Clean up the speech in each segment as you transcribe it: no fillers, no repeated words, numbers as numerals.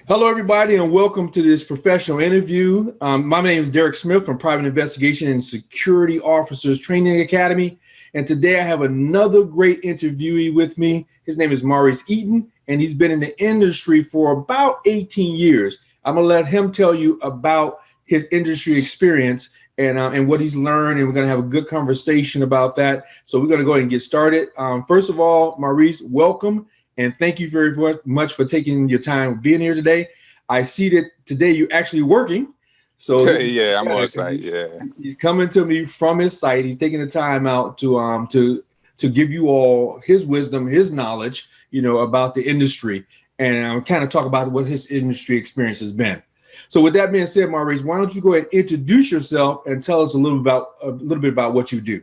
Hello, everybody, and welcome to this professional interview. My name is Derek Smith from Private Investigation and Security Officers Training Academy. And today I have another great interviewee with me. His name is Maurice Eaton, and he's been in the industry for about 18 years. I'm going to let him tell you about his industry experience and what he's learned, and we're going to have a good conversation about that. So we're going to go ahead and get started. First of all, Maurice, welcome. And thank you very much for taking your time being here today. I see that today you're actually working. So yeah, I'm on site. Yeah, he's coming to me from his site. He's taking the time out to give you all his wisdom, his knowledge, about the industry, and kind of talk about what his industry experience has been. So with that being said, Maurice, why don't you go ahead and introduce yourself and tell us a little bit about what you do.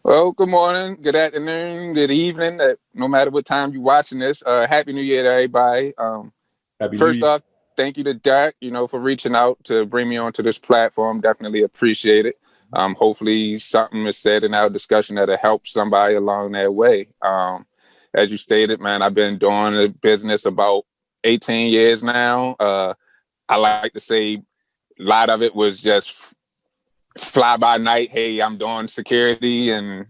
Well, good morning, good afternoon, good evening. No matter what time you're watching this, Happy New Year to everybody. First off, thank you to Derek, for reaching out to bring me onto this platform. Definitely appreciate it. Hopefully something is said in our discussion that'll help somebody along that way. As you stated, man, I've been doing the business about 18 years now. I like to say a lot of it was just fly by night. Hey, I'm doing security, and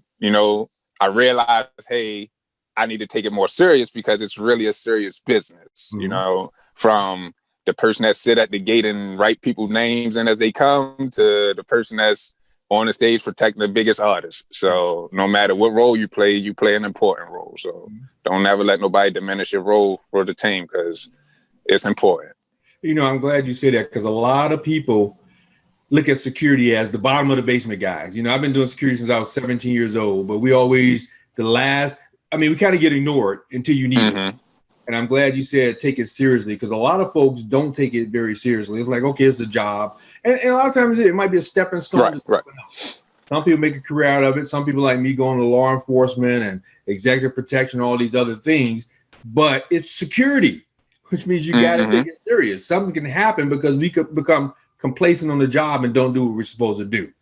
I realized, hey, I need to take it more serious because it's really a serious business. Mm-hmm. From the person that sit at the gate and write people's names in as they come to the person that's on the stage protecting the biggest artists. So no matter what role you play an important role. So don't ever let nobody diminish your role for the team because it's important. I'm glad you said that because a lot of people look at security as the bottom of the basement guys. I've been doing security since I was 17 years old, but we always we kind of get ignored until you need it. And I'm glad you said take it seriously because a lot of folks don't take it very seriously. It's like, okay, it's a job. And a lot of times it might be a stepping stone. Right. Some people make a career out of it. Some people like me going to law enforcement and executive protection, all these other things. But it's security, which means you got to take it serious. Something can happen because we could become complacent on the job and don't do what we're supposed to do.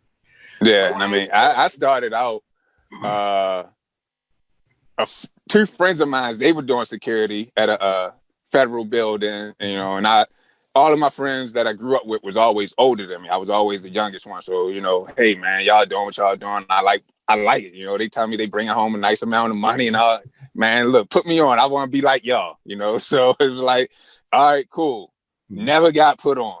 Yeah, and I started out, two friends of mine, they were doing security at a federal building, and all of my friends that I grew up with was always older than me. I was always the youngest one. So, hey man, y'all doing what y'all doing. I like it. They tell me they bring home a nice amount of money and all. Man, look, put me on. I want to be like y'all, So it was like, all right, cool. Never got put on.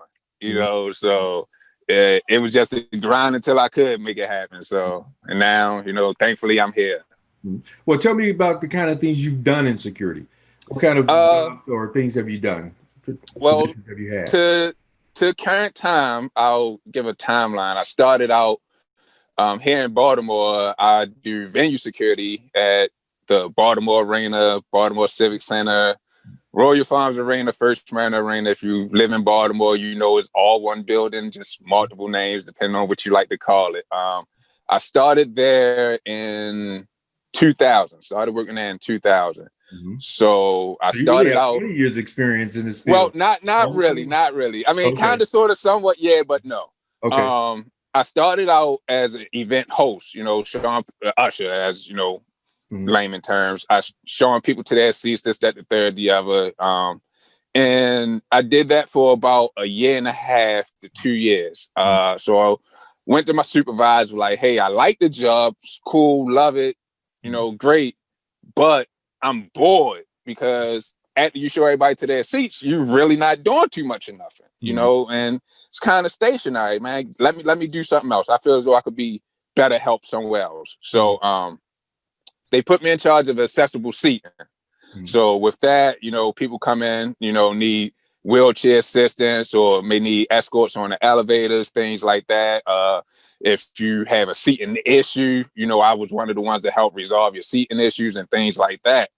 So it was just a grind until I could make it happen. So, and now, thankfully I'm here. Well, tell me about the kind of things you've done in security. What kind of jobs or things have you done? Well, have you had? To current time, I'll give a timeline. I started out here in Baltimore. I do venue security at the Baltimore Arena, Baltimore Civic Center, Royal Farms Arena, First Mariner Arena. If you live in Baltimore, it's all one building, just multiple names, depending on what you like to call it. I started there in 2000. Started working there in 2000. So I started out 20 years experience in this Well, field. not really. I mean, kind of, sort of, somewhat, yeah, but no. Okay. I started out as an event host, showing usher, as layman terms. I showing people to their seats, this, that, the third, the other. And I did that for about a year and a half to 2 years. So I went to my supervisor, like, hey, I like the job, it's cool, love it, great, but I'm bored because after you show everybody to their seats, you're really not doing too much of nothing, and it's kind of stationary, man. Let me do something else. I feel as though I could be better help somewhere else. So they put me in charge of accessible seating. So with that, people come in, need wheelchair assistance or may need escorts on the elevators, things like that. If you have a seating issue, I was one of the ones that helped resolve your seating issues and things like that.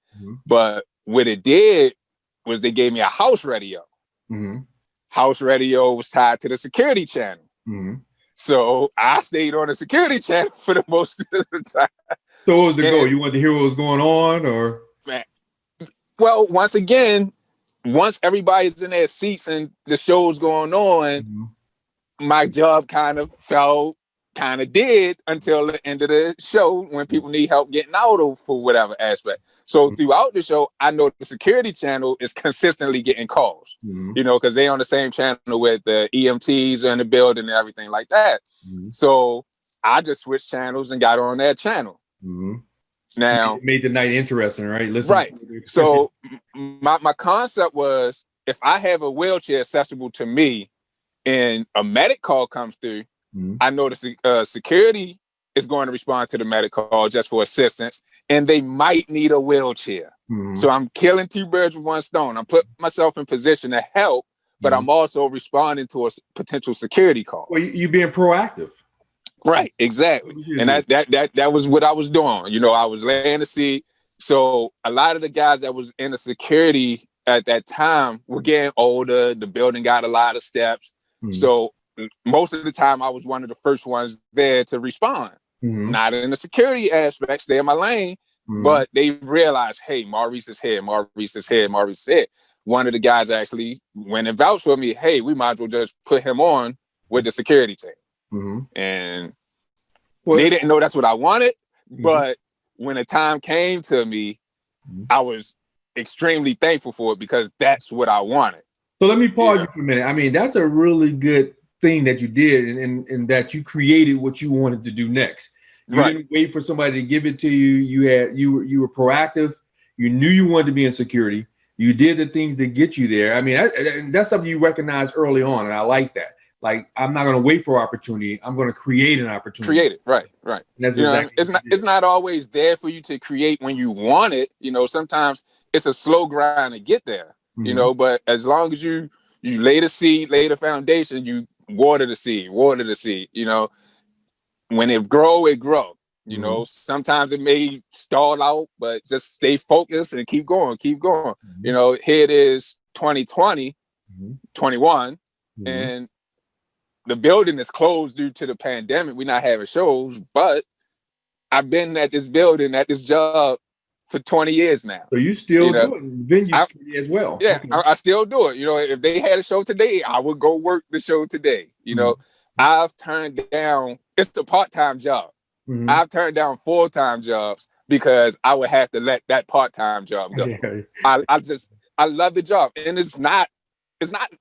But what it did was they gave me a house radio. House radio was tied to the security channel. So I stayed on the security channel for the most of the time. So what was the goal? You wanted to hear what was going on, or? Well, once again, once everybody's in their seats and the show's going on, my job kind of fell kind of did until the end of the show when people need help getting out of for whatever aspect. So throughout the show, I know the security channel is consistently getting calls, you know, because they on the same channel with the EMTs in the building and everything like that. So I just switched channels and got on that channel. Now, it made the night interesting, right? Listen, right. So my concept was, if I have a wheelchair accessible to me and a medic call comes through, I know the security is going to respond to the medic call just for assistance, and they might need a wheelchair. So I'm killing two birds with one stone. I'm putting myself in position to help, but I'm also responding to a potential security call. Well, you being proactive. Right, exactly. And that was what I was doing. You know, I was laying the seed. So a lot of the guys that was in the security at that time were getting older. The building got a lot of steps. So most of the time I was one of the first ones there to respond. Not in the security aspect, stay in my lane, but they realized, hey, Maurice is here, Maurice is here, Maurice is here. One of the guys actually went and vouched for me, hey, we might as well just put him on with the security team. And they didn't know that's what I wanted, but when the time came to me, I was extremely thankful for it because that's what I wanted. So let me pause you for a minute. I mean, that's a really good thing that you did, and that you created what you wanted to do next. You didn't wait for somebody to give it to you. You were proactive. You knew you wanted to be in security. You did the things that get you there. I mean, that's something you recognized early on, and I like that. Like, I'm not going to wait for opportunity. I'm going to create an opportunity. Create it, right. And that's exactly. It's not always there for you to create when you want it. You know, sometimes it's a slow grind to get there. You know, but as long as you lay the seed, lay the foundation, you water the seed. You know, when it grow, it grow. You know, sometimes it may stall out, but just stay focused and keep going. You know, here it is 2020, 21, and the building is closed due to the pandemic. We're not having shows, but I've been at this building, at this job for 20 years now. So you still doing venue as well? Yeah, okay. I still do it. You know, if they had a show today, I would go work the show today. You know, I've turned down, it's a part-time job. I've turned down full-time jobs because I would have to let that part-time job go. I love the job. And it's not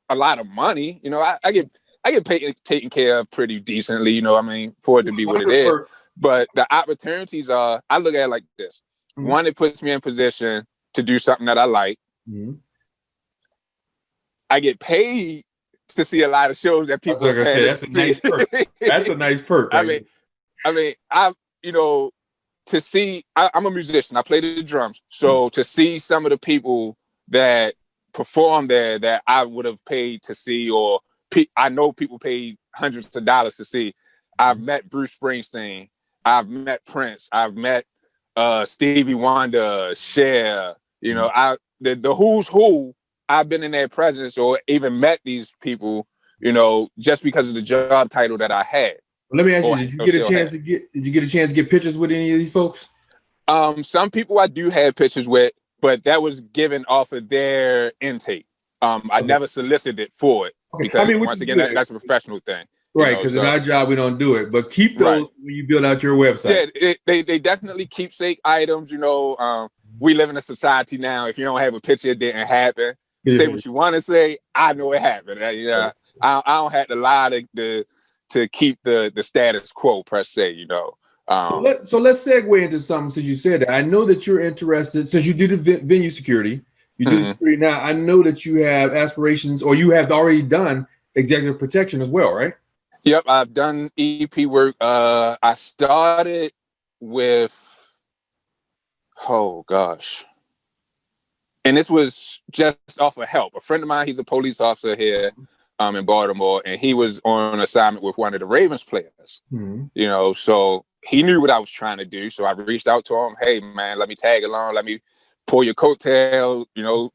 a lot of money. You know, I get paid, taken care of pretty decently, you know, I mean, for it to be what it is. But the opportunities are, I look at it like this. One, it puts me in position to do something that I like. I get paid to see a lot of shows that people have had. That's a nice perk. That's a nice perk. Right? I mean, you know, to see, I'm a musician. I play the drums. So to see some of the people that perform there that I would have paid to see, or I know people paid hundreds of dollars to see. I've met Bruce Springsteen. I've met Prince. I've met Stevie Wonder, Cher. You know, the who's who. I've been in their presence or even met these people. You know, just because of the job title that I had. Well, let me ask you: Did you get a chance to get pictures with any of these folks? Some people I do have pictures with, but that was given off of their intake. I never solicited for it because, I mean, once again, that's a professional thing. Right, because in our job, we don't do it. But keep those when you build out your website. Yeah, they definitely keepsake items. You know, we live in a society now. If you don't have a picture, it didn't happen. Say what you want to say. I know it happened. I don't have to lie to keep the status quo, per se, you know. So let's segue into something since you said that. I know that you're interested, since you do the venue security, you do security now. I know that you have aspirations, or you have already done executive protection as well, right? Yep, I've done EP work. I started with, oh gosh. And this was just off of help. A friend of mine, he's a police officer here in Baltimore, and he was on assignment with one of the Ravens players. You know, so he knew what I was trying to do. So I reached out to him. Hey, man, let me tag along. Let me pull your coattail. You know,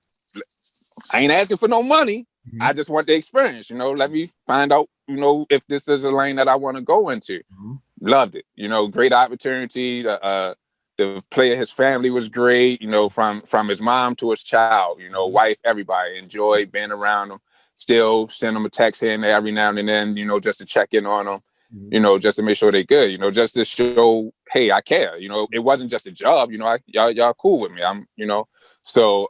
I ain't asking for no money. I just want the experience. You know, let me find out, you know, if this is a lane that I want to go into. Loved it. You know, great opportunity. The player, his family was great. You know, from his mom to his child. You know, wife, everybody enjoyed being around him. Still send him a text here and there every now and then. You know, just to check in on him. you know, just to make sure they're good, you know, just to show, hey, I care, you know, it wasn't just a job, you know, y'all cool with me. I'm, you know, so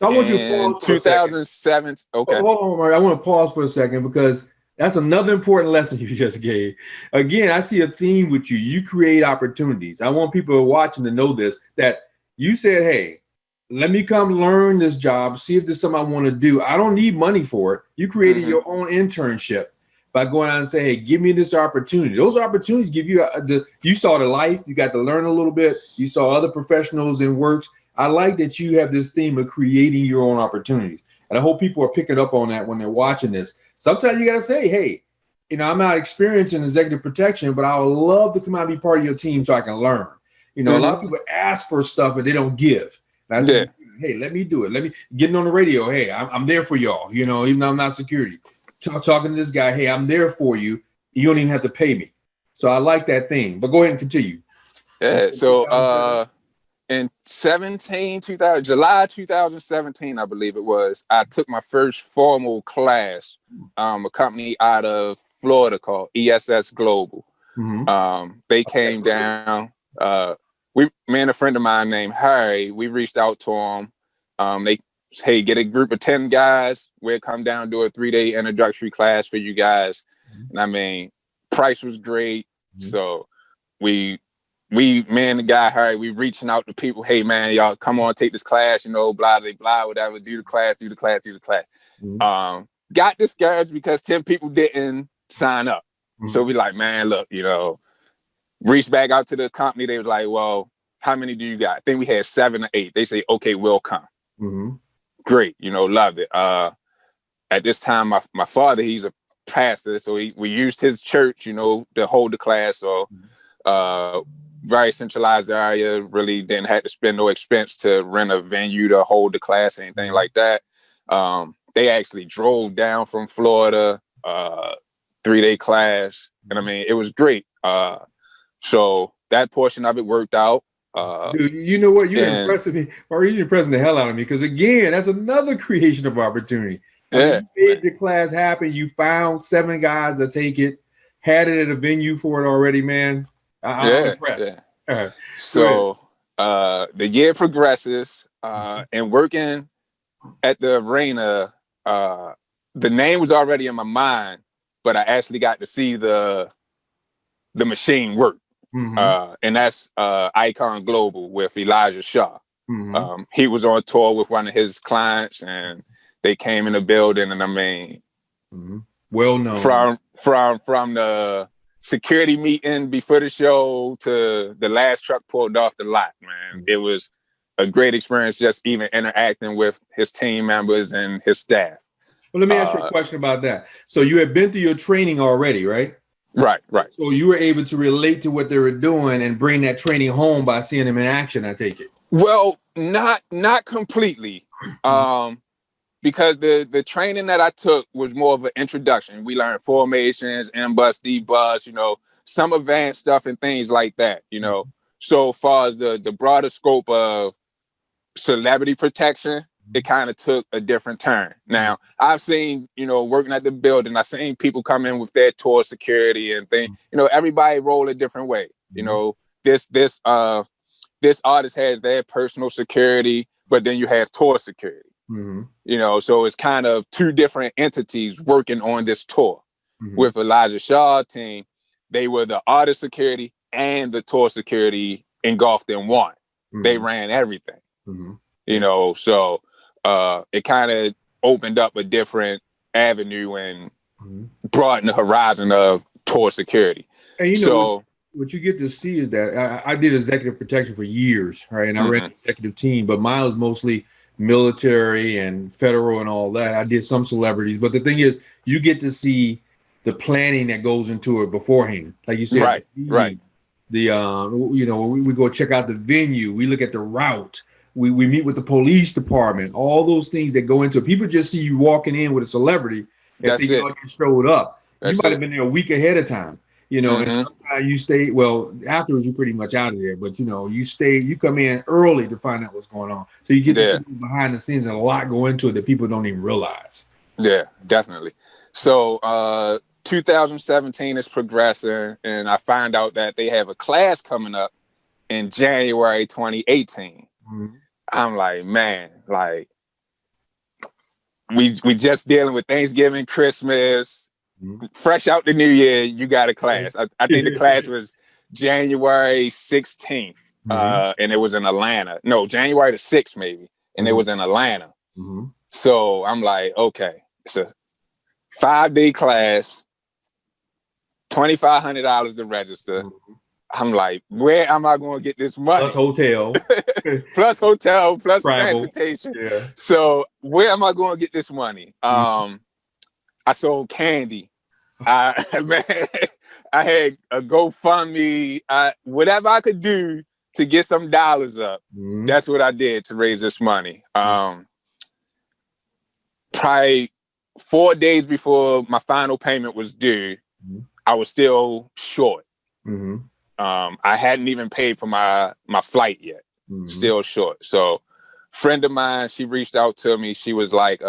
So I want you to in pause for a second. 2007, okay. Hold on, Mark. I want to pause for a second because that's another important lesson you just gave. Again, I see a theme with you. You create opportunities. I want people watching to know this, that you said, hey, let me come learn this job, see if there's something I want to do. I don't need money for it. You created your own internship by going out and say, hey, give me this opportunity. Those opportunities give you, you saw the life, you got to learn a little bit. You saw other professionals in works. I like that you have this theme of creating your own opportunities. And I hope people are picking up on that when they're watching this. Sometimes you got to say, hey, you know, I'm not experienced in executive protection, but I would love to come out and be part of your team so I can learn. You know, a lot of people ask for stuff and they don't give. And I say, hey, let me do it. Let me get on the radio. Hey, I'm there for y'all. You know, even though I'm not security. Talking to this guy, hey, I'm there for you. You don't even have to pay me. So I like that thing. But go ahead and continue. Yeah. So in July 2017, I believe it was, I took my first formal class, a company out of Florida called ESS Global. They came down. Me and a friend of mine named Harry, we reached out to them. They hey, get a group of 10 guys. We'll come down, do a 3-day introductory class for you guys. And I mean, price was great. So me and the guy, Harry, we reaching out to people. Hey, man, y'all come on, take this class, you know, blah, blah, blah, whatever. Do the class. Got discouraged because 10 people didn't sign up. So we like, man, look, you know, reached back out to the company. They was like, well, how many do you got? I think we had 7 or 8. They say, okay, we'll come. Great, you know, loved it. At this time, my father, he's a pastor, so we used his church, you know, to hold the class. So very centralized area, really didn't have to spend no expense to rent a venue to hold the class, anything like that. They actually drove down from Florida, 3-day class, and I mean, it was great. So that portion of it worked out. Dude, you know what? You're impressing me, or you're impressing the hell out of me. Because again, that's another creation of opportunity. You made the class happen. You found 7 guys that take it, had it at a venue for it already, man. I'm impressed. So the year progresses, and working at the arena, the name was already in my mind, but I actually got to see the machine work. And that's Icon Global with Elijah Shaw. He was on tour with one of his clients, and they came in the building, and I mean, well known from the security meeting before the show to the last truck pulled off the lot, man. It was a great experience just even interacting with his team members and his staff. Well, let me ask you a question about that. So you had been through your training already, right? Right. So you were able to relate to what they were doing and bring that training home by seeing them in action, I take it. Well, not completely. Because the training that I took was more of an introduction. We learned formations, M-bus, D-bus, you know, some advanced stuff and things like that, you know. So far as the broader scope of celebrity protection, it kind of took a different turn. Now, I've seen, you know, working at the building, I've seen people come in with their tour security and things. You know, everybody roll a different way. You know, this artist has their personal security, but then you have tour security. You know, so it's kind of 2 different entities working on this tour. With Elijah Shaw team, they were the artist security and the tour security engulfed in one. They ran everything. You know, so it kind of opened up a different avenue and broadened the horizon of tour security. And you know, what you get to see is that I did executive protection for years, right? And I ran an executive team, but mine was mostly military and federal and all that. I did some celebrities, but the thing is, you get to see the planning that goes into it beforehand. Like you said, right. The you know, we go check out the venue, we look at the route, we meet with the police department, all those things that go into it. People just see you walking in with a celebrity and think you showed up. You might have been there a week ahead of time, you know, and sometimes you stay, well, afterwards you're pretty much out of there, but you know, you come in early to find out what's going on. So you get to see behind the scenes and a lot go into it that people don't even realize. Yeah, definitely. So 2017 is progressing, and I find out that they have a class coming up in January 2018. Mm-hmm. I'm like, man, like we just dealing with Thanksgiving, Christmas, fresh out the new year. You got a class. I think the class was January 16th, and it was in Atlanta. No, January the 6th maybe, and it was in Atlanta. Mm-hmm. So I'm like, okay, it's a 5-day class, $2,500 to register. Mm-hmm. I'm like, where am I going to get this money? Plus hotel. plus hotel, plus transportation. Yeah. So where am I going to get this money? I sold candy. I had a GoFundMe. Whatever I could do to get some dollars up, that's what I did to raise this money. Probably 4 days before my final payment was due, I was still short. Mm-hmm. I hadn't even paid for my flight yet. Still short. So friend of mine, she reached out to me. She was like,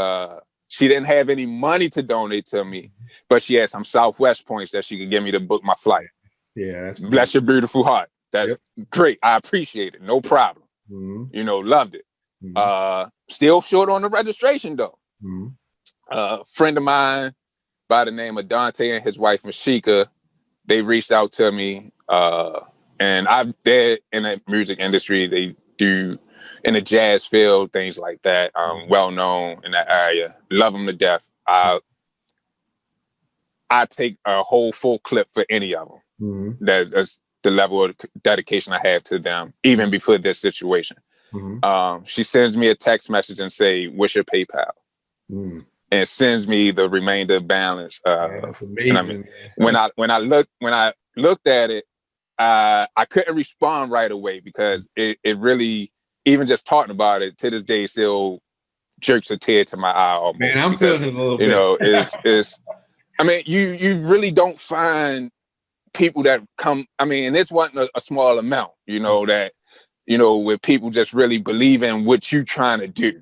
she didn't have any money to donate to me, but she had some Southwest points that she could give me to book my flight. Yeah. That's Bless your beautiful heart. That's great. I appreciate it. No problem. You know, loved it. Still short on the registration though. Friend of mine by the name of Dante and his wife, Mashika, they reached out to me. And they're in the music industry. They do in the jazz field, things like that. Well known in that area. Love them to death. I take a whole full clip for any of them. That's the level of dedication I have to them, even before this situation. She sends me a text message and say, "What's your PayPal?" And sends me the remainder balance. That's amazing. I mean, when I looked at it, I couldn't respond right away because it really, even just talking about it to this day, still jerks a tear to my eye almost. Man, I'm feeling it a little bit. You know, it's I mean, you really don't find people that come, I mean, and this wasn't a small amount, you know, that, you know, where people just really believe in what you're trying to do.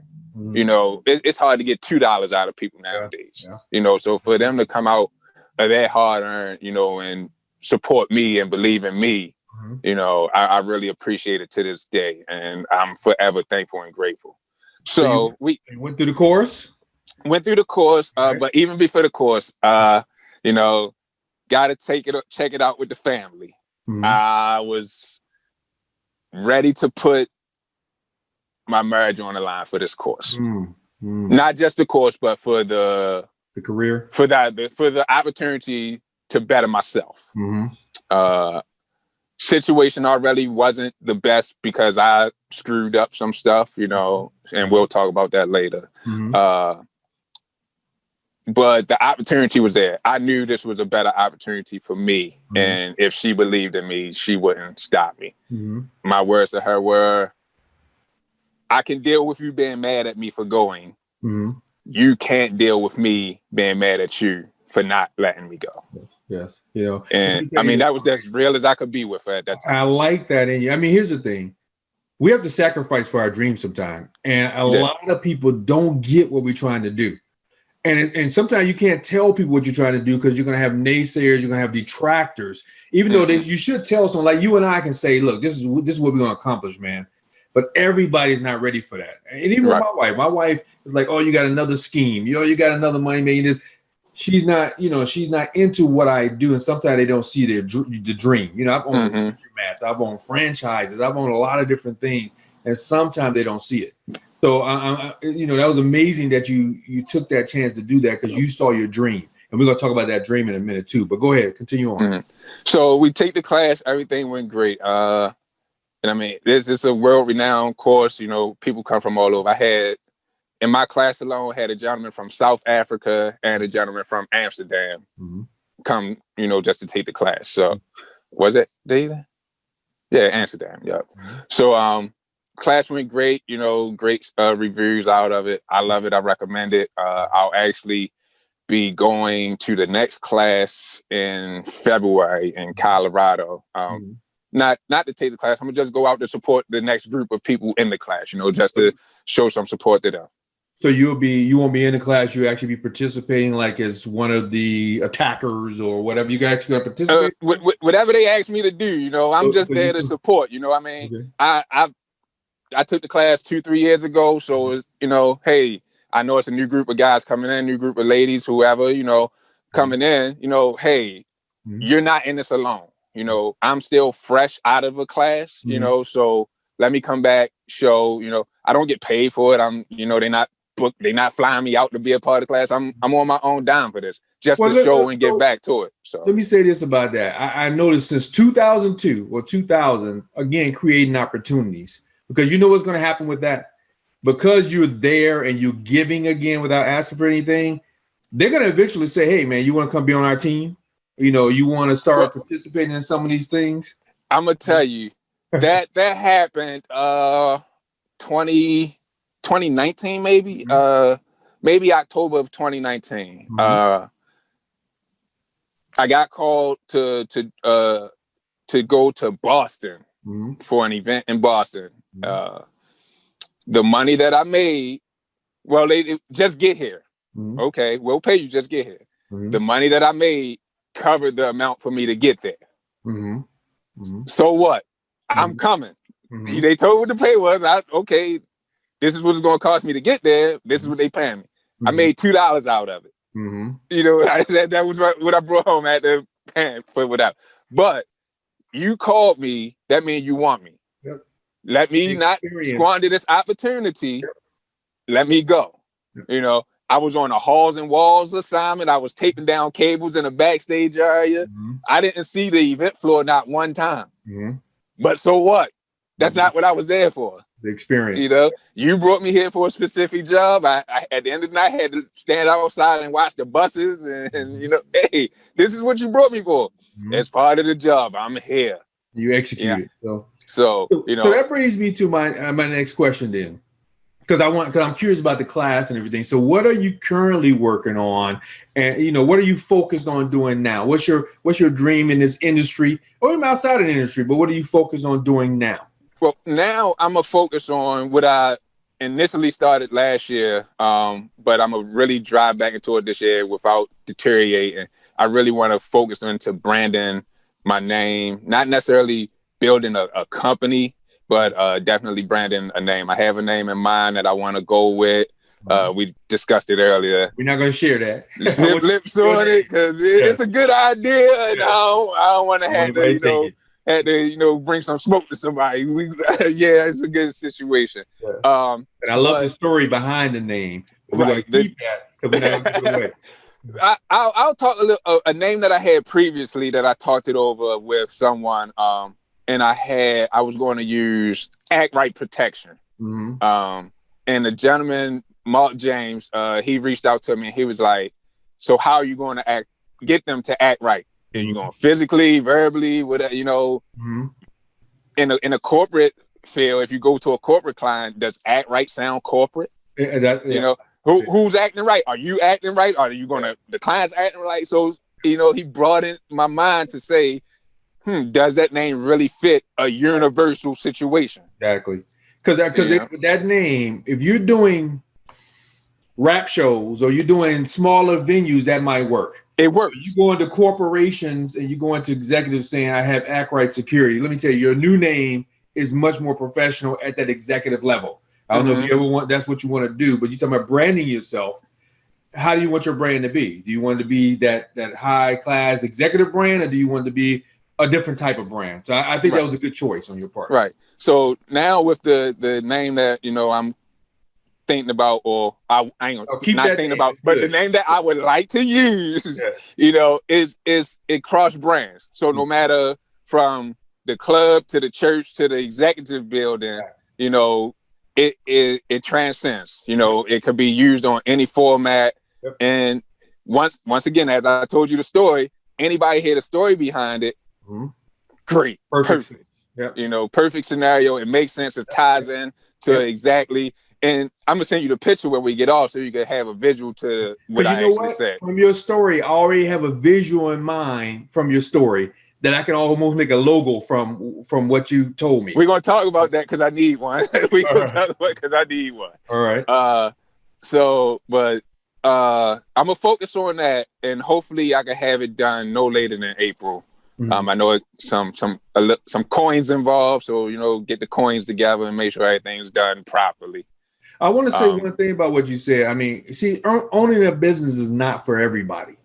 You know, it's hard to get $2 out of people nowadays. You know, so for them to come out of their hard earned, you know, and support me and believe in me, you know, I really appreciate it to this day, and I'm forever thankful and grateful. So you went through the course? Went through the course, but even before the course, you know, got to check it out with the family. I was ready to put my marriage on the line for this course. Not just the course, but for the career, for the opportunity to better myself. Situation already wasn't the best because I screwed up some stuff, you know, and we'll talk about that later. But the opportunity was there. I knew this was a better opportunity for me. And if she believed in me, she wouldn't stop me. My words to her were, I can deal with you being mad at me for going. You can't deal with me being mad at you for not letting me go. Yes. You know, and I mean, that was as real as I could be with her at that time. I like that in you. I mean, here's the thing. We have to sacrifice for our dreams sometimes. And a lot of people don't get what we're trying to do. And sometimes you can't tell people what you're trying to do because you're going to have naysayers, you're going to have detractors. Even though you should tell someone, like you and I can say, look, this is what we're going to accomplish, man. But everybody's not ready for that. And even my wife is like, oh, you got another scheme. You got another money making this. She's not into what I do. And sometimes they don't see the dream. You know, I've owned mats, I've owned franchises, I've owned a lot of different things. And sometimes they don't see it. So, you know, that was amazing that you took that chance to do that because you saw your dream. And we're going to talk about that dream in a minute, too. But go ahead. Continue on. So we take the class. Everything went great. And I mean, this is a world-renowned course. You know, people come from all over. I had, in my class alone, had a gentleman from South Africa and a gentleman from Amsterdam come, you know, just to take the class. So, was it David? Yeah, Amsterdam. Yeah. So, class went great. You know, great reviews out of it. I love it. I recommend it. I'll actually be going to the next class in February in Colorado. Not to take the class. I'm gonna just go out to support the next group of people in the class, you know, just to show some support to them. So you won't be in the class. You actually be participating like as one of the attackers or whatever. You guys actually going to participate? Whatever they ask me to do, I'm just there to support. I mean, okay. I took the class 2-3 years ago. So, hey, I know it's a new group of guys coming in, new group of ladies, whoever, coming in, hey, you're not in this alone. I'm still fresh out of a class, so let me come back, show, I don't get paid for it. They're not flying me out to be a part of the class. I'm on my own dime for this, just to show and get back to it. So let me say this about that. I noticed since 2002 or 2000, again, creating opportunities, because you know what's going to happen with that. Because you're there and you're giving again without asking for anything, they're going to eventually say, hey, man, you want to come be on our team? You want to start participating in some of these things? I'm going to tell you that happened 2019, maybe, maybe October of 2019. I got called to go to Boston for an event in Boston. The money that I made, well, they just get here. Okay, we'll pay you, just get here. The money that I made covered the amount for me to get there. So what? I'm coming. They told me what the pay was. Okay, this is what it's going to cost me to get there. This is what they paying me. I made $2 out of it. That was what I brought home at the pan for without. But you called me, that means you want me. Let me not squander this opportunity. Let me go. I was on a halls and walls assignment. I was taping down cables in the backstage area. I didn't see the event floor not one time. But so what? That's not what I was there for. The experience. You brought me here for a specific job. I at the end of the night had to stand outside and watch the buses and hey, this is what you brought me for. It's part of the job. I'm here. You executed. So that brings me to my next question then. Because I'm curious about the class and everything. So what are you currently working on? And what are you focused on doing now? What's your dream in this industry or even outside of the industry? But what are you focused on doing now? Well, now I'm gonna focus on what I initially started last year, but I'm gonna really drive back into it this year without deteriorating. I really want to focus into branding my name, not necessarily building a company, but definitely branding a name. I have a name in mind that I want to go with. We discussed it earlier. We're not going to share that. Slip lips on it because it's a good idea, and I don't want to have to, bring some smoke to somebody. It's a good situation. And I love the story behind the name. We're going to keep that because we're not going to give it away. I'll talk a name that I had previously that I talked it over with someone. And I was going to use Act Right Protection. And the gentleman, Mark James, he reached out to me and he was like, so how are you going to get them to act right? And you're going physically, verbally, whatever, in a corporate field, if you go to a corporate client, does act right sound corporate? Who's acting right? Are you acting right? Are you going to, the client's acting right? So, he brought in my mind to say, does that name really fit a universal situation? Exactly. Because that name, if you're doing rap shows or you're doing smaller venues, that might work. It works. You go into corporations and you go into executives saying, I have Act Right Security. Let me tell you, your new name is much more professional at that executive level. I don't know if you ever that's what you want to do, but you're talking about branding yourself. How do you want your brand to be? Do you want it to be that high class executive brand, or do you want it to be a different type of brand? So I think that was a good choice on your part. Right. So now with the name that, I'm thinking about, or I ain't not thinking about, but the name that I would like to use, is it cross brands. So no matter from the club to the church to the executive building, it transcends, it could be used on any format. Yep. And once again, as I told you the story, anybody hear the story behind it, great, perfect. Yep. Perfect scenario. It makes sense. It ties in to exactly. And I'm gonna send you the picture when we get off, so you can have a visual to what I actually said. From your story, I already have a visual in mind from your story that I can almost make a logo from what you told me. We're gonna talk about that because I need one. We're gonna talk about because I need one. All right. but I'm gonna focus on that, and hopefully I can have it done no later than April. I know some coins involved, so get the coins together and make sure everything's done properly. I want to say one thing about what you said. I mean, see, owning a business is not for everybody.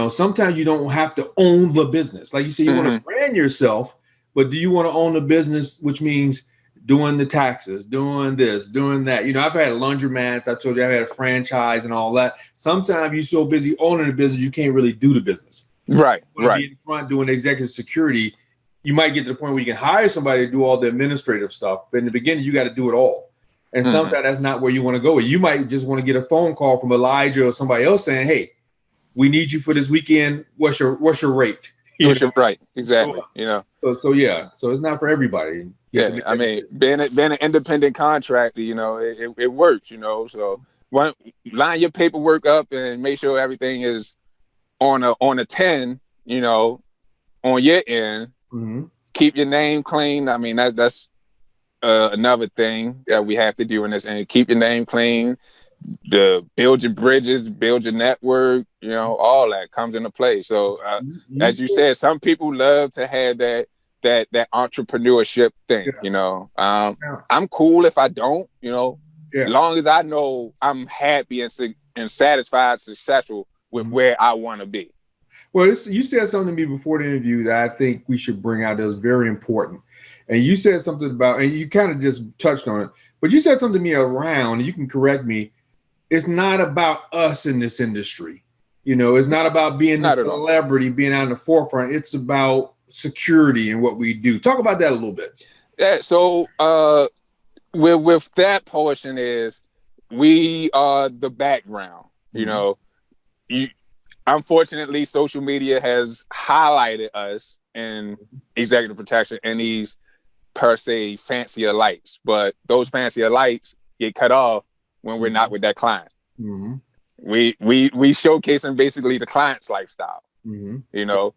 Sometimes you don't have to own the business. Like you said, you want to brand yourself, but do you want to own the business, which means doing the taxes, doing this, doing that? I've had laundromats. I told you I had a franchise and all that. Sometimes you're so busy owning the business, you can't really do the business. Right. Be in front doing executive security. You might get to the point where you can hire somebody to do all the administrative stuff, but in the beginning, you got to do it all. And sometimes that's not where you want to go. You might just want to get a phone call from Elijah or somebody else saying, "Hey, we need you for this weekend. What's your rate?" Right. Exactly. So it's not for everybody. Yeah. I mean, being an independent contractor, it works. So line your paperwork up and make sure everything is on a 10. On your end. Keep your name clean. I mean, that's another thing that we have to do in this, and keep your name clean. Build your bridges, build your network, all that comes into play. So as you said, some people love to have that entrepreneurship thing. I'm cool if I don't, as long as I know I'm happy and satisfied, successful with where I want to be. Well, you said something to me before the interview that I think we should bring out that was very important. And you said something about, and you kind of just touched on it, but you said something to me around, and you can correct me. It's not about us in this industry. It's not about being the celebrity, being out in the forefront. It's about security and what we do. Talk about that a little bit. Yeah. So with that portion is we are the background. Unfortunately, social media has highlighted us in executive protection and these per se fancier lights, but those fancier lights get cut off when we're not with that client. We showcasing basically the client's lifestyle.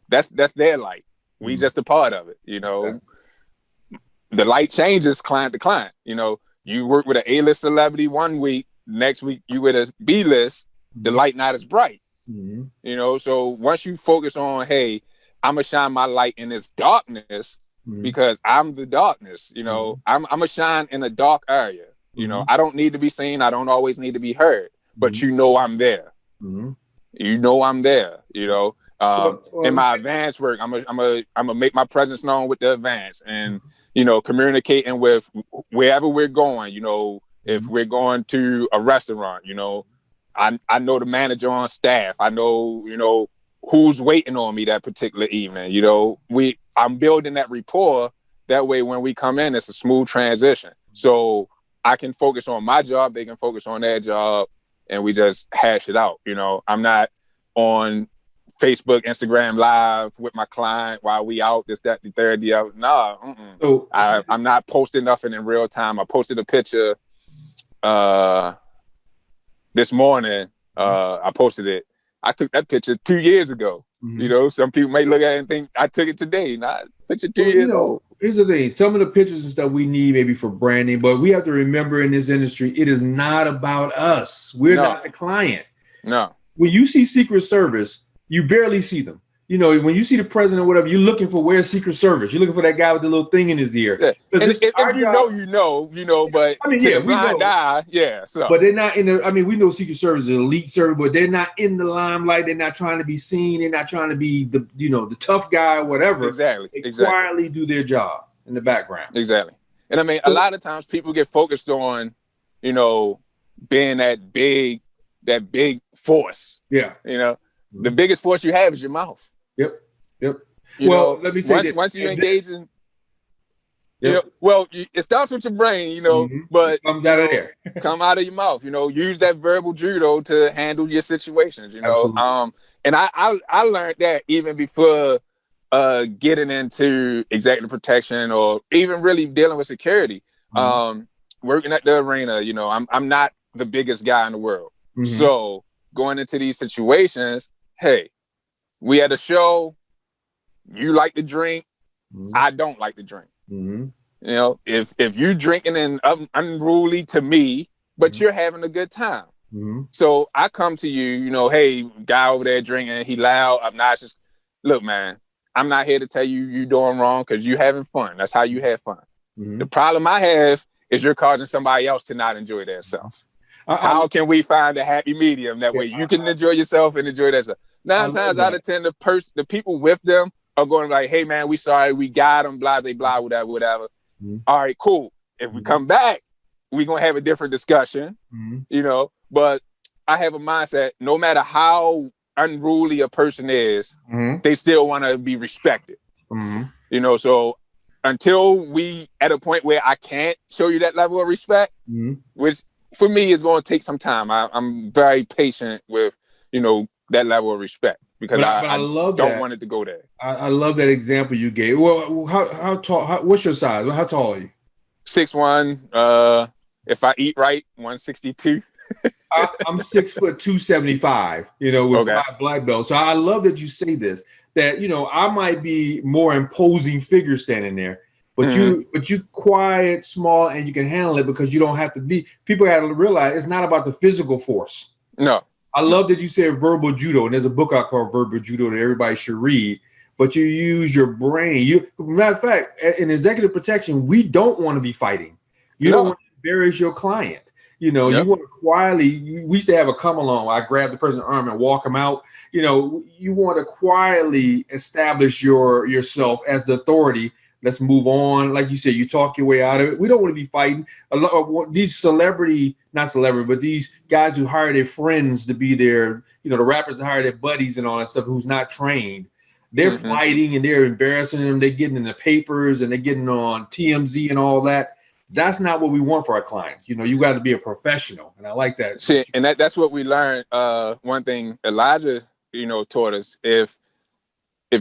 That's their light. We just a part of it. The light changes client to client. You work with an A-list celebrity one week, next week you with a B-list, the light not as bright. So once you focus on, hey, I'm gonna shine my light in this darkness because I'm the darkness. I'm gonna shine in a dark area. I don't need to be seen. I don't always need to be heard, but I'm there. I'm there. In my advanced work, I'm gonna make my presence known with the advance and communicating with wherever we're going. If we're going to a restaurant, I know the manager on staff. I know, who's waiting on me that particular evening. I'm building that rapport. That way, when we come in, it's a smooth transition. So I can focus on my job. They can focus on their job, and we just hash it out. I'm not on Facebook, Instagram Live with my client while we out, this, that, the third, the other. Nah, so, I'm not posting nothing in real time. I posted a picture this morning. I posted it. I took that picture 2 years ago. Some people may look at it and think I took it today. Not picture 2 years old. Here's the thing. Some of the pictures and stuff we need maybe for branding, but we have to remember in this industry, it is not about us. We're not the client. No. When you see Secret Service, you barely see them. When you see the president or whatever, you're looking for where's Secret Service. You're looking for that guy with the little thing in his ear. Yeah. And if you know, but I mean, we know. So. But they're not in the. I mean, we know Secret Service is an elite service, but they're not in the limelight. They're not trying to be seen. They're not trying to be the tough guy or whatever. Exactly. They quietly do their job in the background. Exactly. And I mean, a lot of times people get focused on, being that big force. Yeah. The biggest force you have is your mouth. Yep. Let me say once you engage in, it starts with your brain, but it comes out of there. Come out of your mouth. Use that verbal judo to handle your situations. Absolutely. And I learned that even before getting into executive protection or even really dealing with security. Working at the arena, I'm not the biggest guy in the world. So going into these situations, hey, we had a show. You like to drink. I don't like to drink. If you drinking and unruly to me, but you're having a good time. Mm-hmm. So I come to you, you know, hey, guy over there drinking, he loud, obnoxious. Look, man, I'm not here to tell you you're doing wrong because you're having fun. That's how you have fun. Mm-hmm. The problem I have is you're causing somebody else to not enjoy themselves. How can we find a happy medium that way you can enjoy yourself and enjoy that stuff? 9 times out of 10, the people with them are going like, hey, man, we sorry, we got them, blah, blah, blah, whatever. Mm-hmm. All right, cool. If we come back, we're going to have a different discussion, you know, but I have a mindset, no matter how unruly a person is, they still want to be respected, you know, so until we at a point where I can't show you that level of respect, which for me is going to take some time. I'm very patient with, you know, that level of respect because I love don't want it to go there. I love that example you gave. Well, how tall? What's your size? How tall are you? 6'1". If I eat right, 162. I'm 6 foot 275. You know, with 5 black belts. So I love that you say this. That, you know, I might be more imposing figure standing there, but you quiet, small, and you can handle it because you don't have to be. People got to realize it's not about the physical force. No. I love that you said verbal judo, and there's a book out called Verbal Judo that everybody should read. But you use your brain. Matter of fact, in executive protection, we don't want to be fighting. You don't want to embarrass your client. You know, you want to quietly. We used to have a come along where I grab the person's arm and walk them out. You know, you want to quietly establish yourself as the authority. Let's move on. Like you said, you talk your way out of it. We don't want to be fighting. A lot of these not celebrity, but these guys who hire their friends to be their, you know, the rappers that hire their buddies and all that stuff who's not trained. They're fighting and they're embarrassing them. They're getting in the papers and they're getting on TMZ and all that. That's not what we want for our clients. You know, you got to be a professional. And I like that. See, and that's what we learned. One thing Elijah, you know, taught us, if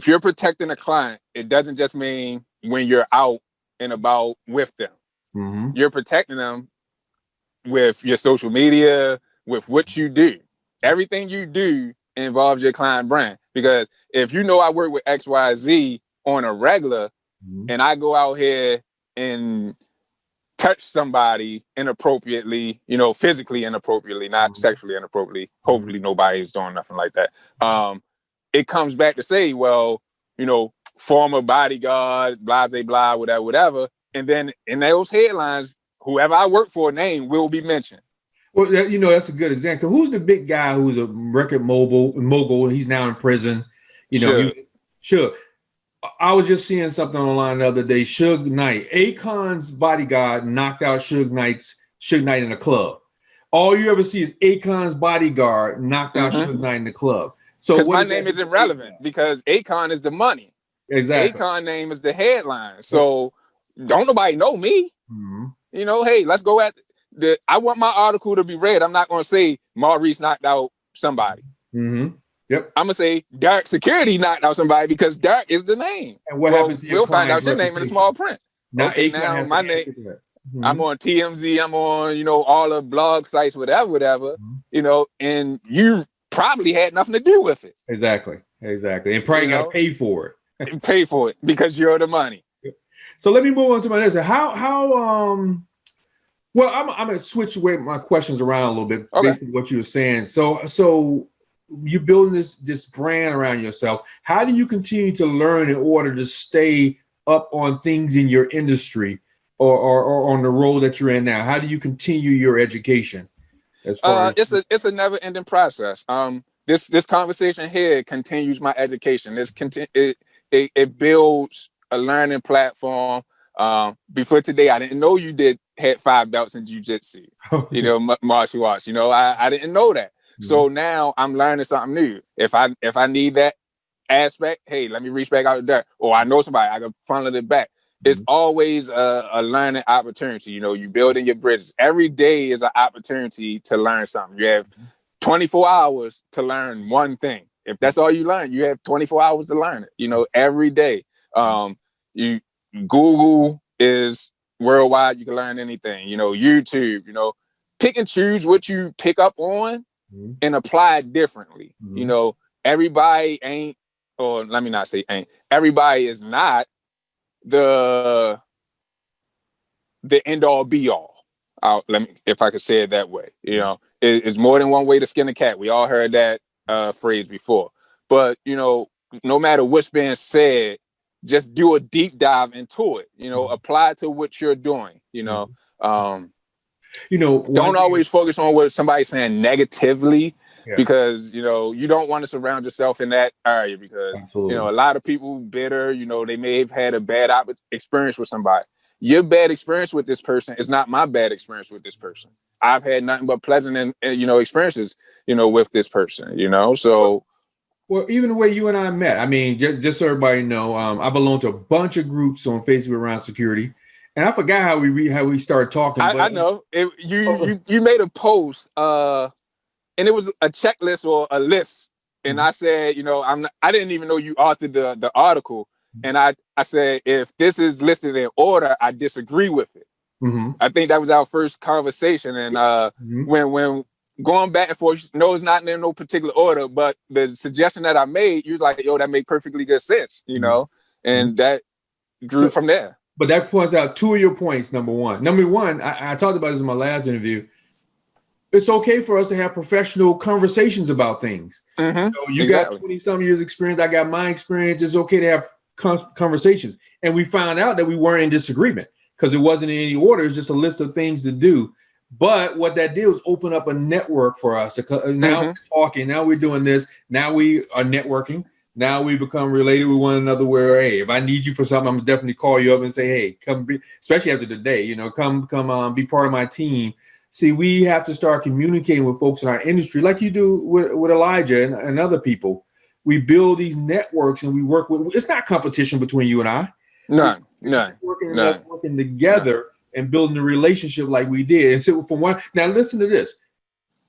you're protecting a client, it doesn't just mean when you're out and about with them. You're protecting them with your social media, with what you do. Everything you do involves your client brand. Because if you know I work with XYZ on a regular and I go out here and touch somebody inappropriately, you know, physically inappropriately, not sexually inappropriately. Hopefully nobody's doing nothing like that. It comes back to say, well, you know, former bodyguard, blah, blah, blah, whatever. And then in those headlines, whoever I work for name will be mentioned. Well, you know, that's a good example. Who's the big guy who's a record mogul and he's now in prison? You know, Suge. I was just seeing something online the other day. Suge Knight, Akon's bodyguard knocked out Suge Knight in a club. All you ever see is Akon's bodyguard knocked out Suge Knight in the club. So because my name is irrelevant because Akon is the money. Exactly. Akon name is the headline. So don't nobody know me. You know, hey, let's go at I want my article to be read. I'm not going to say Maurice knocked out somebody. Yep. I'm gonna say Dark Security knocked out somebody because Dark is the name. And what happens to your we'll find out your name in the small print. Now, now my name. I'm on TMZ. I'm on, you know, all the blog sites, whatever. You know, and you probably had nothing to do with it. Exactly. And probably got to pay for it. Pay for it because you're the money. So let me move on to my next. Well, I'm gonna switch away my questions around a little bit based on what you were saying. So you're building this brand around yourself. How do you continue to learn in order to stay up on things in your industry or on the role that you're in now? How do you continue your education? As far as it's a never ending process. This conversation here continues my education. It builds a learning platform. Before today, I didn't know you had 5 belts in jiu-jitsu, you know, martial arts. You know, I didn't know that. So now I'm learning something new. If I need that aspect, hey, let me reach back out there. Or I know somebody, I can funnel it back. It's always a learning opportunity. You know, you building your bridges. Every day is an opportunity to learn something. You have 24 hours to learn one thing. If that's all you learn, you have 24 hours to learn it, you know, every day. Google is worldwide. You can learn anything, you know, YouTube, you know, pick and choose what you pick up on and apply it differently. You know, everybody ain't, or let me not say ain't, everybody is not the end all be all. if I could say it that way. You know, it's more than one way to skin a cat. We all heard that phrase before. But, you know, no matter what's being said, just do a deep dive into it. You know, apply it to what you're doing. You know, don't always focus on what somebody's saying negatively, because, you know, you don't want to surround yourself in that area, because, you know, a lot of people bitter, you know, they may have had a bad experience with somebody. Your bad experience with this person is not my bad experience with this person. I've had nothing but pleasant and you know, experiences, you know, with this person, you know, so. Well, even the way you and I met, I mean, just so everybody know, I belong to a bunch of groups on Facebook around security, and I forgot how we started talking. I know you made a post, and it was a checklist or a list, and I said, you know, I didn't even know you authored the article, and I said, if this is listed in order, I disagree with it. I think that was our first conversation, and when going back and forth, no, it's not in no particular order, but the suggestion that I made, you was like, yo, that made perfectly good sense, you know, and that grew from there. But that points out two of your points. Number one, I talked about this in my last interview. It's okay for us to have professional conversations about things. So you got 20-some years experience. I got my experience. It's okay to have conversations. And we found out that we weren't in disagreement because it wasn't in any order. It's just a list of things to do. But what that did was open up a network for us. Now we're talking. Now we're doing this. Now we are networking. Now we become related with one another where, hey, if I need you for something, I'm gonna definitely call you up and say, hey, come be, especially after today, you know, come be part of my team. See, we have to start communicating with folks in our industry like you do with Elijah and other people. We build these networks and we work with, it's not competition between you and I. None. Working together and building a relationship like we did. And so now listen to this.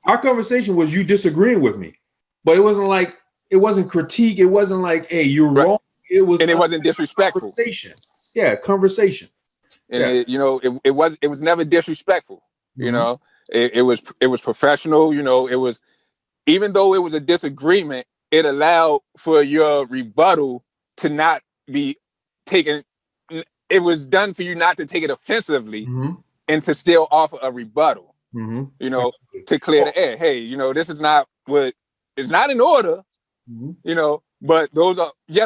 Our conversation was you disagreeing with me, but it wasn't critique. It wasn't like, hey, you're wrong. It wasn't disrespectful. Conversation. Yeah, conversation. And it was never disrespectful. You know, it was professional. You know, it was, even though it was a disagreement, it allowed for your rebuttal to not be taken. It was done for you not to take it offensively and to still offer a rebuttal, you know, to clear the air. Hey, you know, this is not what is not in order, you know, but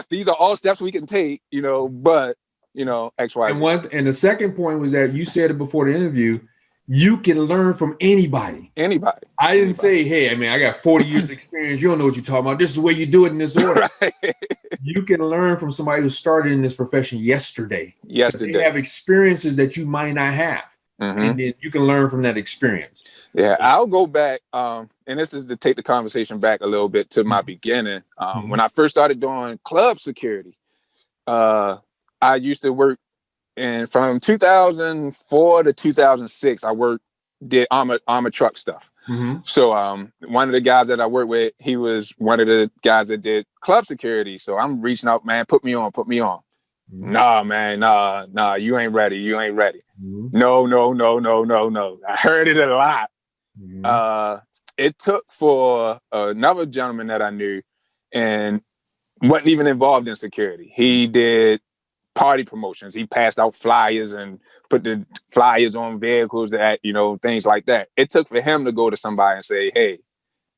these are all steps we can take, you know, but, you know, X, Y, Z. And the second point was that you said it before the interview, you can learn from anybody. I didn't say, hey, I mean, I got 40 years of experience. You don't know what you're talking about. This is the way you do it in this order. You can learn from somebody who started in this profession yesterday. They have experiences that you might not have. And then you can learn from that experience. Yeah, so, I'll go back. And this is to take the conversation back a little bit to my beginning. When I first started doing club security, I used to work. And from 2004 to 2006, I did armored truck stuff. So one of the guys that I worked with, he was one of the guys that did club security. So I'm reaching out, man, put me on. Nah, man, nah, you ain't ready. No. I heard it a lot. It took for another gentleman that I knew and wasn't even involved in security. He did party promotions. He passed out flyers and put the flyers on vehicles, that, you know, things like that. It took for him to go to somebody and say, hey,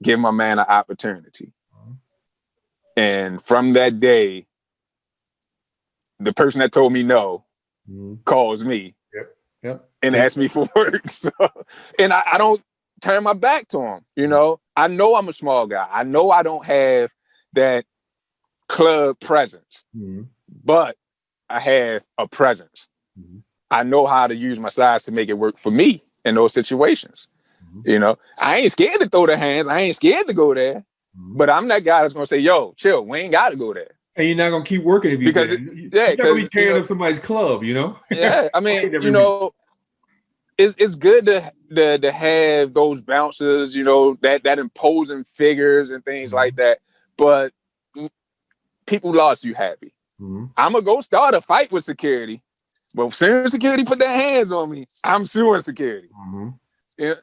give my man an opportunity. And from that day, the person that told me no calls me and asks me for work. So, and I don't turn my back to him. You know, I know I'm a small guy. I know I don't have that club presence, but I have a presence. I know how to use my size to make it work for me in those situations. You know, I ain't scared to throw the hands. I ain't scared to go there, but I'm that guy that's going to say, yo, chill. We ain't got to go there. And you're not going to keep working if you because you're not going to be tearing up somebody's club, you know? Yeah. I mean, you know, it's good to have those bouncers, you know, that imposing figures and things like that. But people lost you happy. I'm going to go start a fight with security. But as soon as security put their hands on me, I'm suing security. Yeah.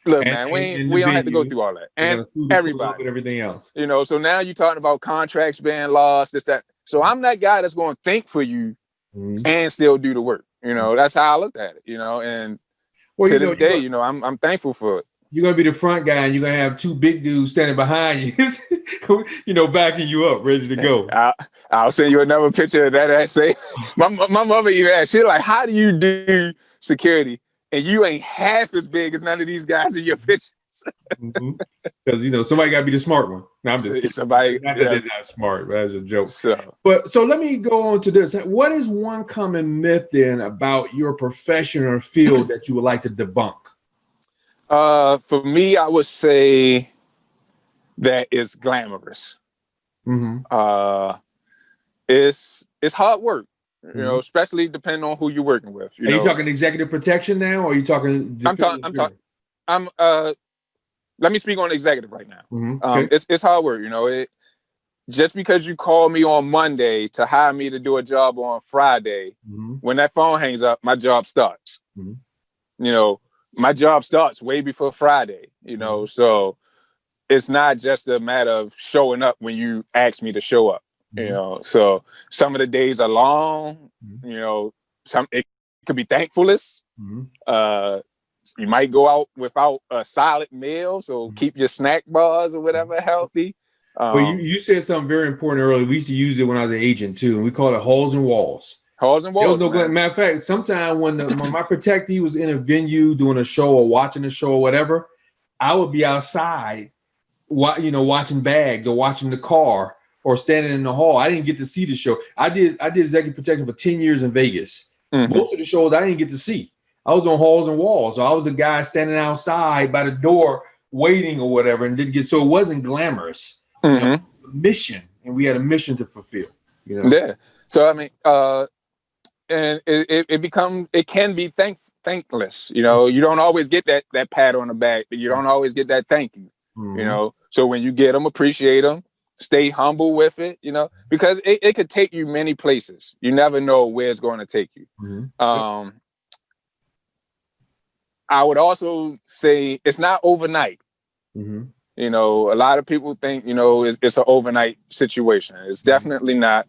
Look, man, we don't have to go through all that. And everybody. And everything else. You know, so now you're talking about contracts being lost, this, that. So I'm that guy that's going to think for you and still do the work. You know, that's how I looked at it, you know. And Well, to this day, you know, I'm thankful for it. You're gonna be the front guy, and you're gonna have two big dudes standing behind you, you know, backing you up, ready to go. I'll send you another picture of that. That say, my mother even asked, she's like, "How do you do security, and you ain't half as big as none of these guys in your pictures?" Because you know somebody got to be the smart one. Now I'm just kidding. Somebody. Not that they're not smart, but that's a joke. So let me go on to this. What is one common myth then about your profession or field that you would like to debunk? For me, I would say that it's glamorous. It's hard work, you know, especially depending on who you're working with. You talking executive protection now, or are you talking? Let me speak on executive right now. Okay. It's hard work, you know. Just because you call me on Monday to hire me to do a job on Friday, when that phone hangs up, my job starts. You know, my job starts way before Friday, you know, so it's not just a matter of showing up when you ask me to show up, you know. So some of the days are long, you know, it could be thankfulness. You might go out without a solid meal, so keep your snack bars or whatever healthy. But you said something very important earlier. We used to use it when I was an agent too, and we called it halls and walls. Halls and walls. There was no matter of fact, sometimes when my protectee was in a venue doing a show or watching a show or whatever, I would be outside, watching bags or watching the car or standing in the hall. I didn't get to see the show. I did executive protection for 10 years in Vegas. Most of the shows I didn't get to see. I was on halls and walls. So I was the guy standing outside by the door waiting or whatever, and didn't get. So it wasn't glamorous. You know, mission, and we had a mission to fulfill. You know. Yeah. So I mean, and it can be thankless. You know, you don't always get that pat on the back. You don't always get that thank you. You know, so when you get them, appreciate them. Stay humble with it. You know, because it could take you many places. You never know where it's going to take you. I would also say it's not overnight. You know, a lot of people think, you know, it's an overnight situation. It's definitely not.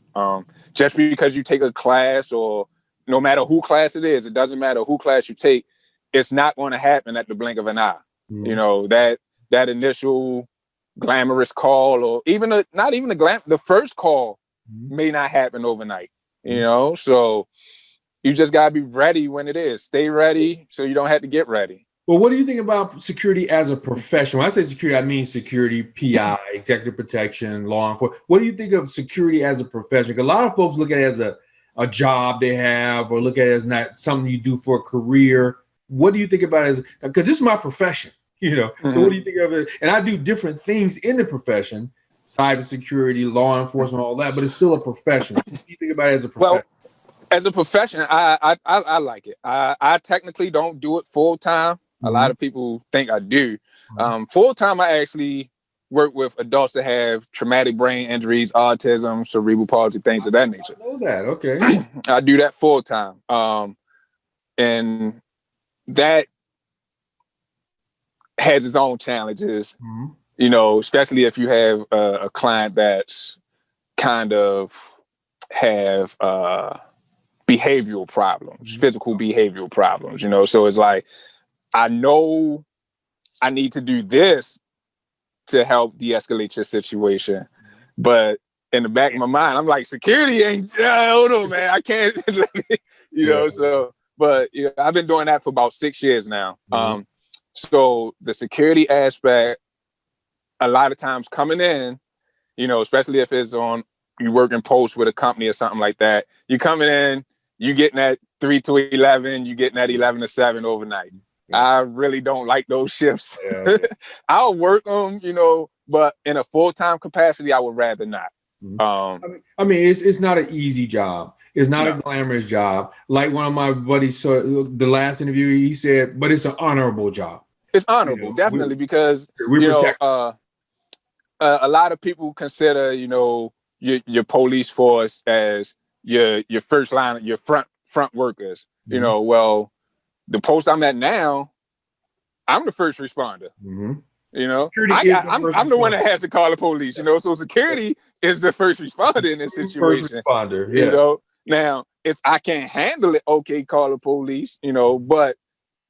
Just because you take a class, or no matter who class it is, it doesn't matter who class you take, it's not going to happen at the blink of an eye. You know, that initial glamorous call, or even the first call may not happen overnight. You know, so you just gotta be ready when it is. Stay ready so you don't have to get ready. Well, what do you think about security as a profession? When I say security, I mean security, PI, executive protection, law enforcement. What do you think of security as a profession? Because a lot of folks look at it as a job they have, or look at it as not something you do for a career. What do you think about it as, because this is my profession, you know? So what do you think of it? And I do different things in the profession, cybersecurity, law enforcement, all that, but it's still a profession. What do you think about it as a profession? Well, as a profession, I like it. I technically don't do it full time. A lot of people think I do. Full time, I actually work with adults that have traumatic brain injuries, autism, cerebral palsy, things of that nature. I know that. Okay. I do that full time. And that has its own challenges, you know, especially if you have a client that's kind of have behavioral problems, physical behavioral problems, you know. So it's like, I know I need to do this to help de-escalate your situation, but in the back of my mind, I'm like, security ain't, hold on, man, I can't, you know. So, but you know, I've been doing that for about 6 years now. So the security aspect, a lot of times coming in, you know, especially if it's on, you work in post with a company or something like that, you coming in, you getting that 3 to 11, you getting that 11 to 7 overnight. I really don't like those shifts. I'll work them, you know, but in a full-time capacity, I would rather not. I mean, it's not an easy job. It's not a glamorous job. Like one of my buddies, the last interview, he said, but it's an honorable job. It's honorable, you know, definitely, because a lot of people consider, you know, your police force as your first line, your front workers. You know, well, the post I'm at now, I'm the first responder. You know, I'm the one that has to call the police. You know, so security is the first responder in this situation. First responder, you know. Now, if I can't handle it, okay, call the police. You know, but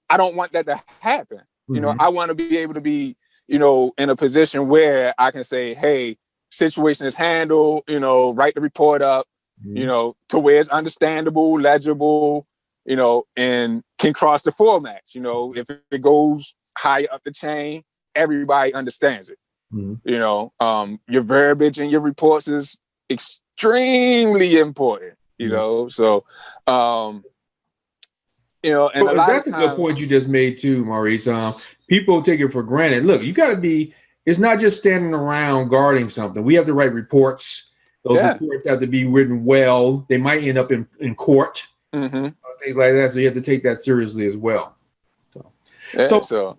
I don't want that to happen. You know, I want to be able to be, you know, in a position where I can say, hey, situation is handled, you know, write the report up, you know, to where it's understandable, legible, you know, and can cross the formats. You know, if it goes higher up the chain, everybody understands it. You know, your verbiage in your reports is extremely important, you know, so, you know, and that's a good point you just made too, Maurice. People take it for granted. Look, you got to be, it's not just standing around guarding something. We have to write reports. Those reports have to be written well. They might end up in court, things like that. So you have to take that seriously as well. So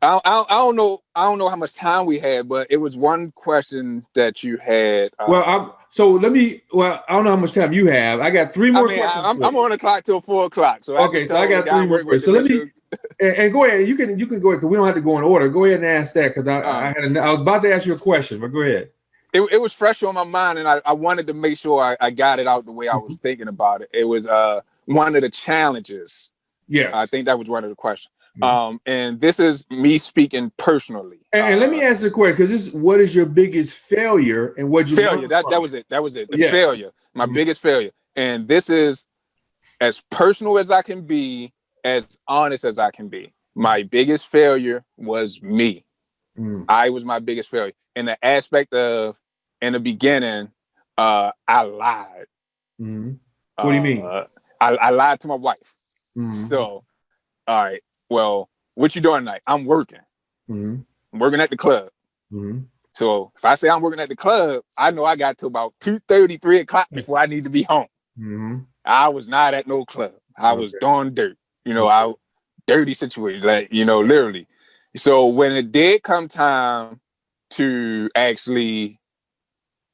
I don't know how much time we had, but it was one question that you had. I don't know how much time you have. I got 3 more questions. I'm on the clock till 4 o'clock. So okay, so I got 3 more questions. So let me and go ahead. You can go ahead because we don't have to go in order. Go ahead and ask that because I was about to ask you a question, but go ahead. It was fresh on my mind, and I wanted to make sure I got it out the way I was thinking about it. It was one of the challenges. Yes, I think that was one of the questions. And this is me speaking personally. And let me ask the question, because what is your biggest failure and what you failure? That was it. The failure, my biggest failure. And this is as personal as I can be, as honest as I can be. My biggest failure was me. I was my biggest failure in the aspect of, in the beginning, I lied. What do you mean? I lied to my wife. So, all right. Well, what you doing tonight? I'm working. I'm working at the club. So if I say I'm working at the club, I know I got to about 2:30, 3 o'clock before I need to be home. I was not at no club. I was doing dirt. You know, dirty situation, like, you know, literally. So when it did come time to actually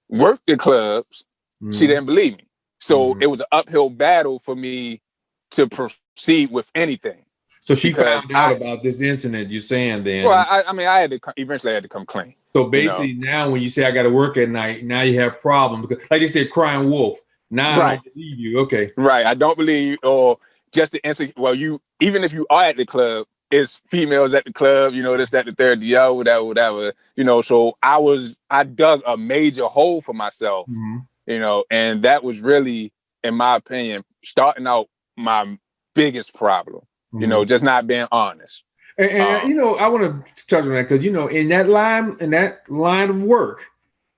work the clubs, she didn't believe me. So it was an uphill battle for me to proceed with anything. So she found out about this incident you're saying then. Well, I had to eventually had to come clean. So basically now when you say I got to work at night, now you have problems because, like they said, crying wolf. Now I don't believe you. Okay. Right. I don't believe, or just the instant. Well, even if you are at the club, it's females at the club, you know, this, that, the third, whatever, you know. So I dug a major hole for myself, you know, and that was really, in my opinion, starting out my biggest problem. You know, just not being honest. And you know, I want to touch on that because, you know, in that line of work,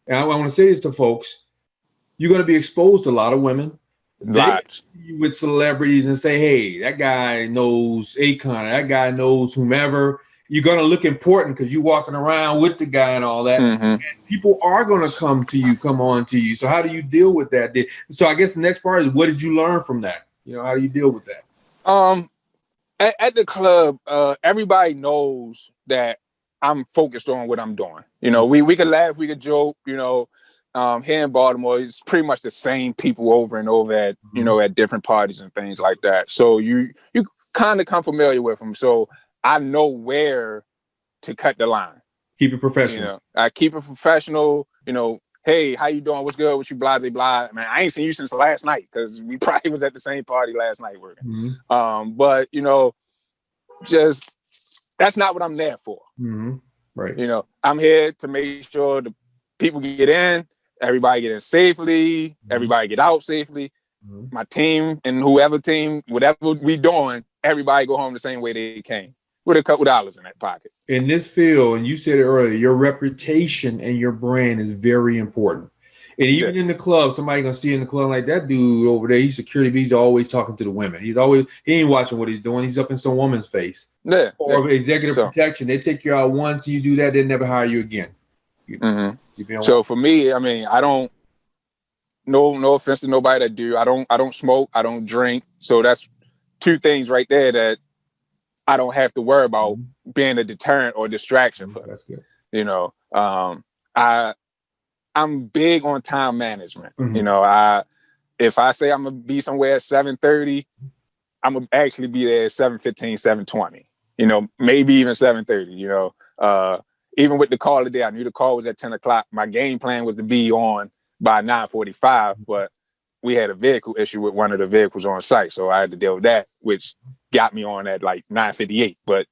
and I want to say this to folks, you're going to be exposed to a lot of women. Lots. With celebrities and say, hey, that guy knows Akon, that guy knows whomever. You're going to look important because you're walking around with the guy and all that. And people are going to come on to you. So how do you deal with that? So I guess the next part is, what did you learn from that? You know, how do you deal with that? At the club, everybody knows that I'm focused on what I'm doing. You know, we could laugh, we could joke, you know. Here in Baltimore, it's pretty much the same people over and over at, you know, at different parties and things like that. So you kind of come familiar with them. So I know where to cut the line. Keep it professional. You know, I keep it professional, you know. Hey, how you doing? What's good with you? Blah, blah, blah. Man, I ain't seen you since last night because we probably was at the same party last night working. But, you know, just that's not what I'm there for. Right. You know, I'm here to make sure the people get in, everybody get in safely, everybody get out safely. My team and whoever team, whatever we doing, everybody go home the same way they came, with a couple dollars in that pocket. In this field, and you said it earlier, your reputation and your brand is very important. And even in the club, somebody gonna see in the club like that dude over there, he's security, but he's always talking to the women. He ain't watching what he's doing. He's up in some woman's face. Or executive protection. They take you out once, you do that, they never hire you again. So for me, I mean, I don't, no offense to nobody that do. I don't smoke, I don't drink. So that's 2 things right there that I don't have to worry about being a deterrent or distraction for. That's good. You know, I'm big on time management. You know, if I say I'm gonna be somewhere at 7:30, I'm gonna actually be there at 7:15, 7:20. You know, maybe even 7:30. You know, even with the call today, I knew the call was at 10 o'clock. My game plan was to be on by 9:45, but we had a vehicle issue with one of the vehicles on site, so I had to deal with that, which got me on at like 9:58. But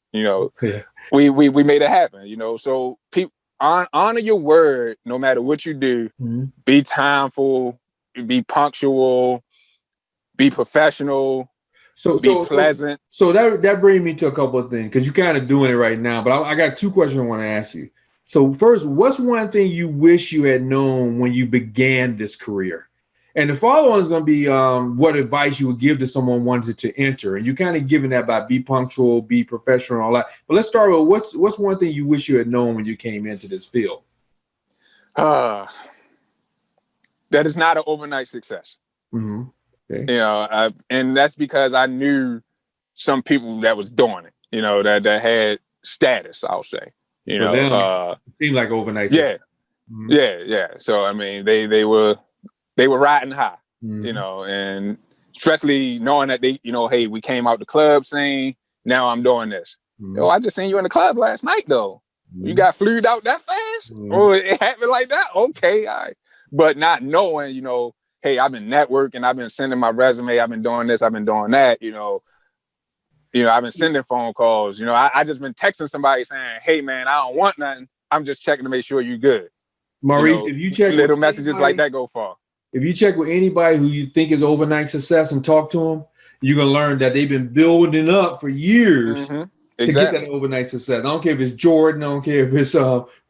we made it happen. So people honor your word no matter what you do. Mm-hmm. Be timeful, be punctual, be professional. Be pleasant. So that brings me to a couple of things, because you're kind of doing it right now. But I got two questions I want to ask you. So first, what's one thing you wish you had known when you began this career? And the follow-on is going to be what advice you would give to someone wanting to enter. And you kind of given that by be punctual, be professional, and all that. But let's start with what's one thing you wish you had known when you came into this field? That is not an overnight success. Mm-hmm. Okay. And that's because I knew some people that was doing it, that had status, I'll say. For them, it seemed like overnight success. Yeah. Yeah. So, I mean, they were riding high, and especially knowing that they, hey, we came out the club scene. Now I'm doing this. Mm-hmm. I just seen you in the club last night, though. Mm-hmm. You got flued out that fast? Mm-hmm. Or it happened like that? Okay. All right. But not knowing, hey, I've been networking, I've been sending my resume, I've been doing this, I've been doing that, I've been sending phone calls, I just been texting somebody saying, hey man, I don't want nothing. I'm just checking to make sure you're good. Maurice, if you check little messages like that go far. If you check with anybody who you think is overnight success and talk to them, you're going to learn that they've been building up for years. Mm-hmm. Exactly. To get that overnight success. I don't care if it's Jordan, I don't care if it's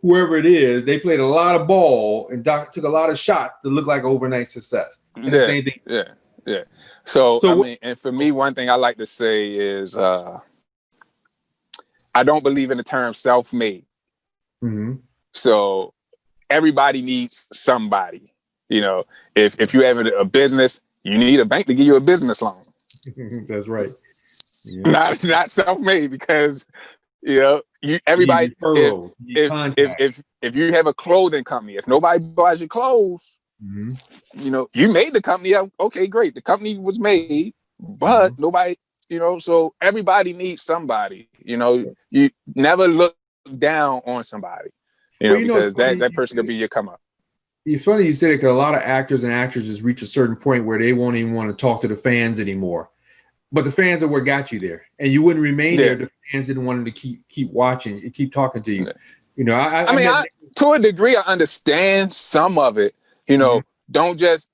whoever it is. They played a lot of ball and took a lot of shots to look like overnight success. And the same thing. Yeah. So I mean, and for me, one thing I like to say is I don't believe in the term self-made. Mm-hmm. So everybody needs somebody. If you have a business, you need a bank to give you a business loan. That's right. Yeah. Not self-made, because everybody if you have a clothing company, if nobody buys your clothes, mm-hmm. You made the company. Okay, great. The company was made, but mm-hmm. nobody, so everybody needs somebody. You never look down on somebody, because that person could be your come up. It's funny you said it, because a lot of actors and actresses reach a certain point where they won't even want to talk to the fans anymore. But the fans are what got you there, and you wouldn't remain there if the fans didn't want them to keep watching, keep talking to you. I to a degree, I understand some of it. Mm-hmm. Don't just,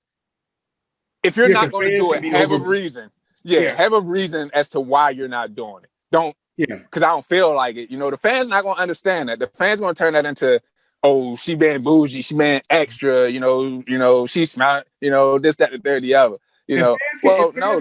if you're not going to do it, have a reason. Have a reason as to why you're not doing it. Don't, because I don't feel like it. The fans not going to understand that. The fans going to turn that into, oh, she being bougie, she being extra. She smart. This, that, the third, the other.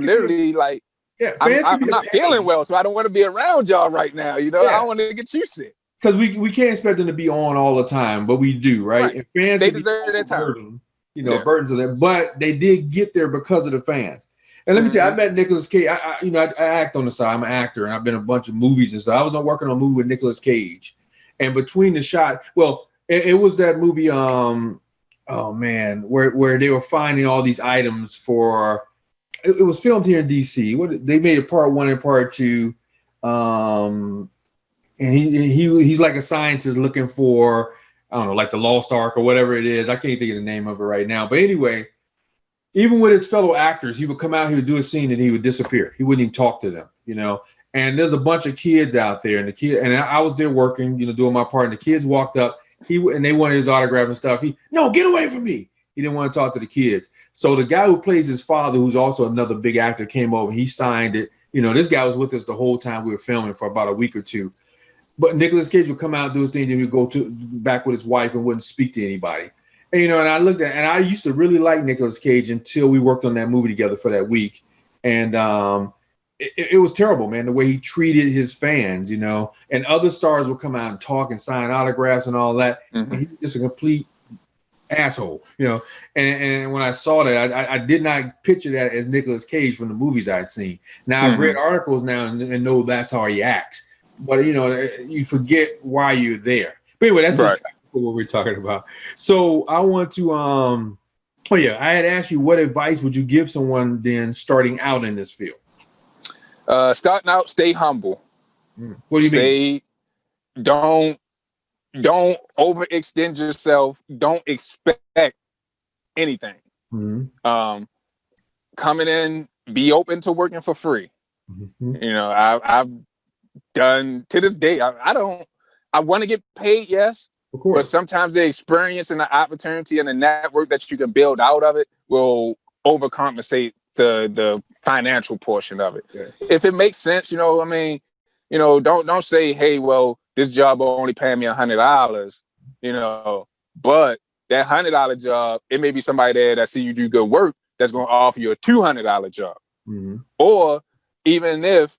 Literally, like. Yeah, I'm not feeling well, so I don't want to be around y'all right now. I don't want to get you sick. Because we can't expect them to be on all the time, but we do, right? And fans, they deserve their time. Burdens of that, but they did get there because of the fans. And let me tell you, I met Nicolas Cage. I act on the side. I'm an actor, and I've been in a bunch of movies and stuff. I was working on a movie with Nicolas Cage, and between the shot, it was that movie. Where they were finding all these items for. It was filmed here in DC. They made it part 1 and part 2, and he's like a scientist looking for, I don't know, like the Lost Ark or whatever it is. I can't think of the name of it right now. But anyway, even with his fellow actors, he would come out, he would do a scene, and he would disappear. He wouldn't even talk to them, And there's a bunch of kids out there, and I was there working, doing my part. And the kids walked up, and they wanted his autograph and stuff. No, get away from me. He didn't want to talk to the kids. So the guy who plays his father, who's also another big actor, came over. He signed it. This guy was with us the whole time we were filming for about a week or two. But Nicolas Cage would come out, do his thing, and he would go back with his wife and wouldn't speak to anybody. And, and I looked at, and I used to really like Nicolas Cage until we worked on that movie together for that week. And it was terrible, man, the way he treated his fans, and other stars would come out and talk and sign autographs and all that. Mm-hmm. And he was just a complete asshole, and when I saw that, I did not picture that as Nicolas Cage from the movies I'd seen. Now I've read articles now and know that's how he acts, but you forget why you're there. But anyway, that's right. What we're talking about. So I want to I had asked you, what advice would you give someone then starting out in this field? Starting out, stay humble. What do you mean? Don't overextend yourself. Don't expect anything. Mm-hmm. coming in, be open to working for free. Mm-hmm. You know, I've done to this day. I want to get paid, yes, Of course. but sometimes the experience and the opportunity and the network that you can build out of it will overcompensate the financial portion of it. Yes. If it makes sense, you know, I mean, you know, don't say, hey, well, this job will only pay me $100, you know, but that $100 job, it may be somebody there that see you do good work that's going to offer you a $200 job. Mm-hmm. Or even if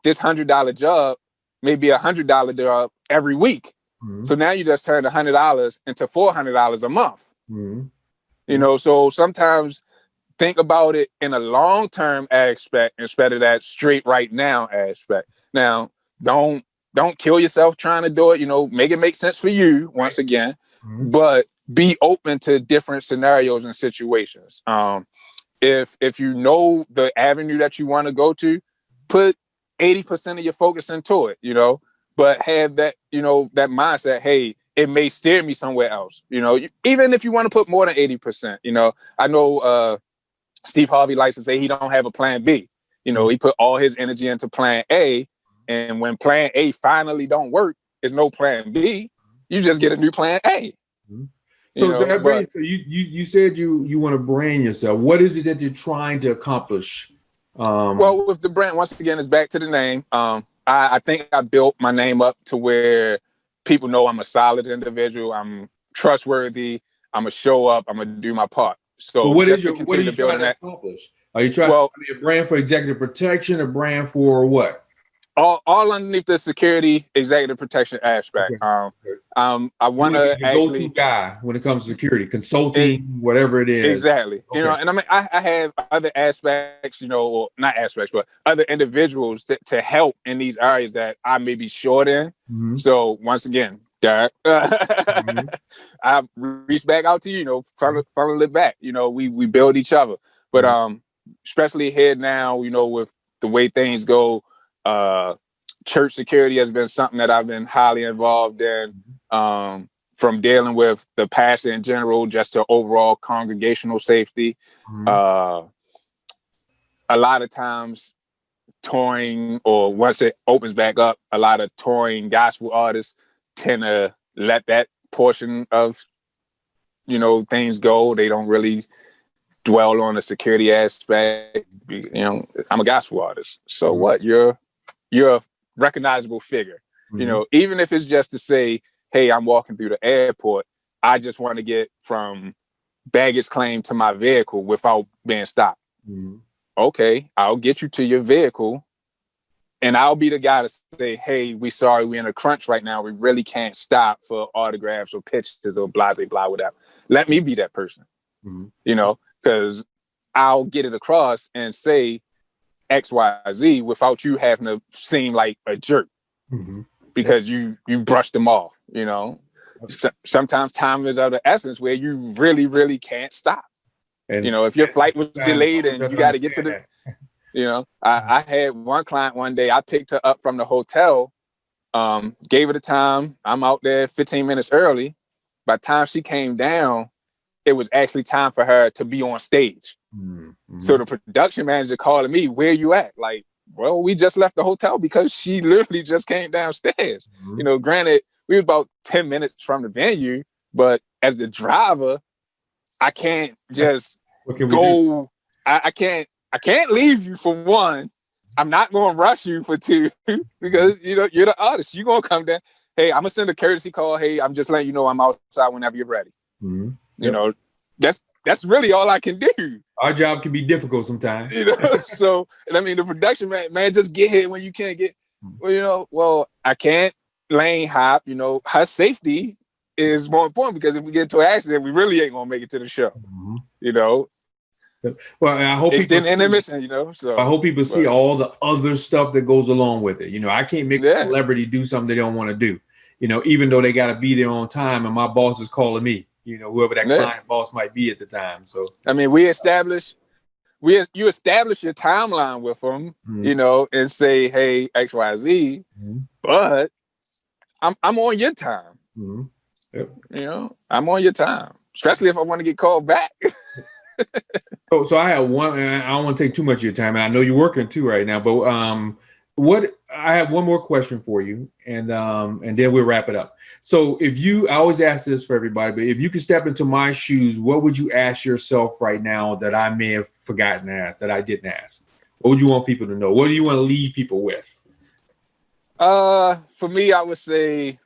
this $100 job may be $100 job every week. Mm-hmm. So now you just turned $100 into $400 a month. Mm-hmm. You know, so sometimes think about it in a long-term aspect instead of that straight right now aspect. Now, don't kill yourself trying to do it, you know, make it make sense for you once again, but be open to different scenarios and situations. If you know the avenue that you want to go to, put 80% of your focus into it, you know, but have that, you know, that mindset, hey, it may steer me somewhere else, you know, even if you want to put more than 80%, you know, I know Steve Harvey likes to say he don't have a plan B. You know, he put all his energy into plan A, and when plan A finally don't work, there's no plan B. You just get a new plan A. Mm-hmm. So, so you said you want to brand yourself. What is it that you're trying to accomplish? Well, with the brand, once again, it's back to the name. I think I built my name up to where people know I'm a solid individual. I'm trustworthy. I'm gonna show up. I'm gonna do my part. So what are you build trying to accomplish? Are you trying to be a brand for executive protection, a brand for what? All underneath the security executive protection aspect. Okay. I want to actually go-to guy when it comes to security, consulting, whatever it is. Exactly. Okay. You know, and I mean, I have other aspects, you know, or not aspects, but other individuals to help in these areas that I may be short in. Mm-hmm. So once again, Derek, I reach back out to you, you know, funnel it back. You know, we build each other. But especially here now, you know, with the way things go, church security has been something that I've been highly involved in. From dealing with the pastor in general, just to overall congregational safety. A lot of times touring, or once it opens back up, a lot of touring gospel artists tend to let that portion of, you know, things go. They don't really dwell on the security aspect. You know, I'm a gospel artist. So what? You're a recognizable figure. You know, even if it's just to say, hey, I'm walking through the airport, I just want to get from baggage claim to my vehicle without being stopped. Okay, I'll get you to your vehicle, and I'll be the guy to say, hey, we sorry, we're in a crunch right now. We really can't stop for autographs or pictures or blah, blah, blah, whatever. Let me be that person, you know, because I'll get it across and say X, Y, Z without you having to seem like a jerk. Because you brushed them off, you know. Sometimes time is of the essence where you really, really can't stop. And you know, if your flight was delayed and you got to get to the, you know, I had one client one day, I picked her up from the hotel, gave her the time. I'm out there 15 minutes early. By the time she came down, it was actually time for her to be on stage. So the production manager calling me, where you at? Like, well, we just left the hotel because she literally just came downstairs. You know, granted, we were about 10 minutes from the venue, but as the driver, I can't just go. I can't leave you for one. I'm not going to rush you for two because, you know, you're the artist. You're going to come down. Hey, I'm going to send a courtesy call. Hey, I'm just letting you know I'm outside whenever you're ready. You know, that's really all I can do. Our job can be difficult sometimes. You know, so, and I mean, the production man, just get here when you can't get, well, you know, well, I can't lane hop, you know, her safety is more important because if we get into an accident, we really ain't going to make it to the show, you know. Well, I hope extend intermission, you know. So I hope people see all the other stuff that goes along with it. You know, I can't make a celebrity do something they don't want to do. You know, even though they got to be there on time, and my boss is calling me. You know, whoever that client boss might be at the time. So I mean, you establish your timeline with them, you know, and say, hey, X, Y, Z, but I'm on your time. You know, I'm on your time, especially if I want to get called back. So I have one, and I don't want to take too much of your time, and I know you're working too right now, but I have one more question for you, and then we'll wrap it up. So I always ask this for everybody, but if you could step into my shoes, what would you ask yourself right now that I may have forgotten to ask, that I didn't ask? What would you want people to know? What do you want to leave people with? For me, I would say,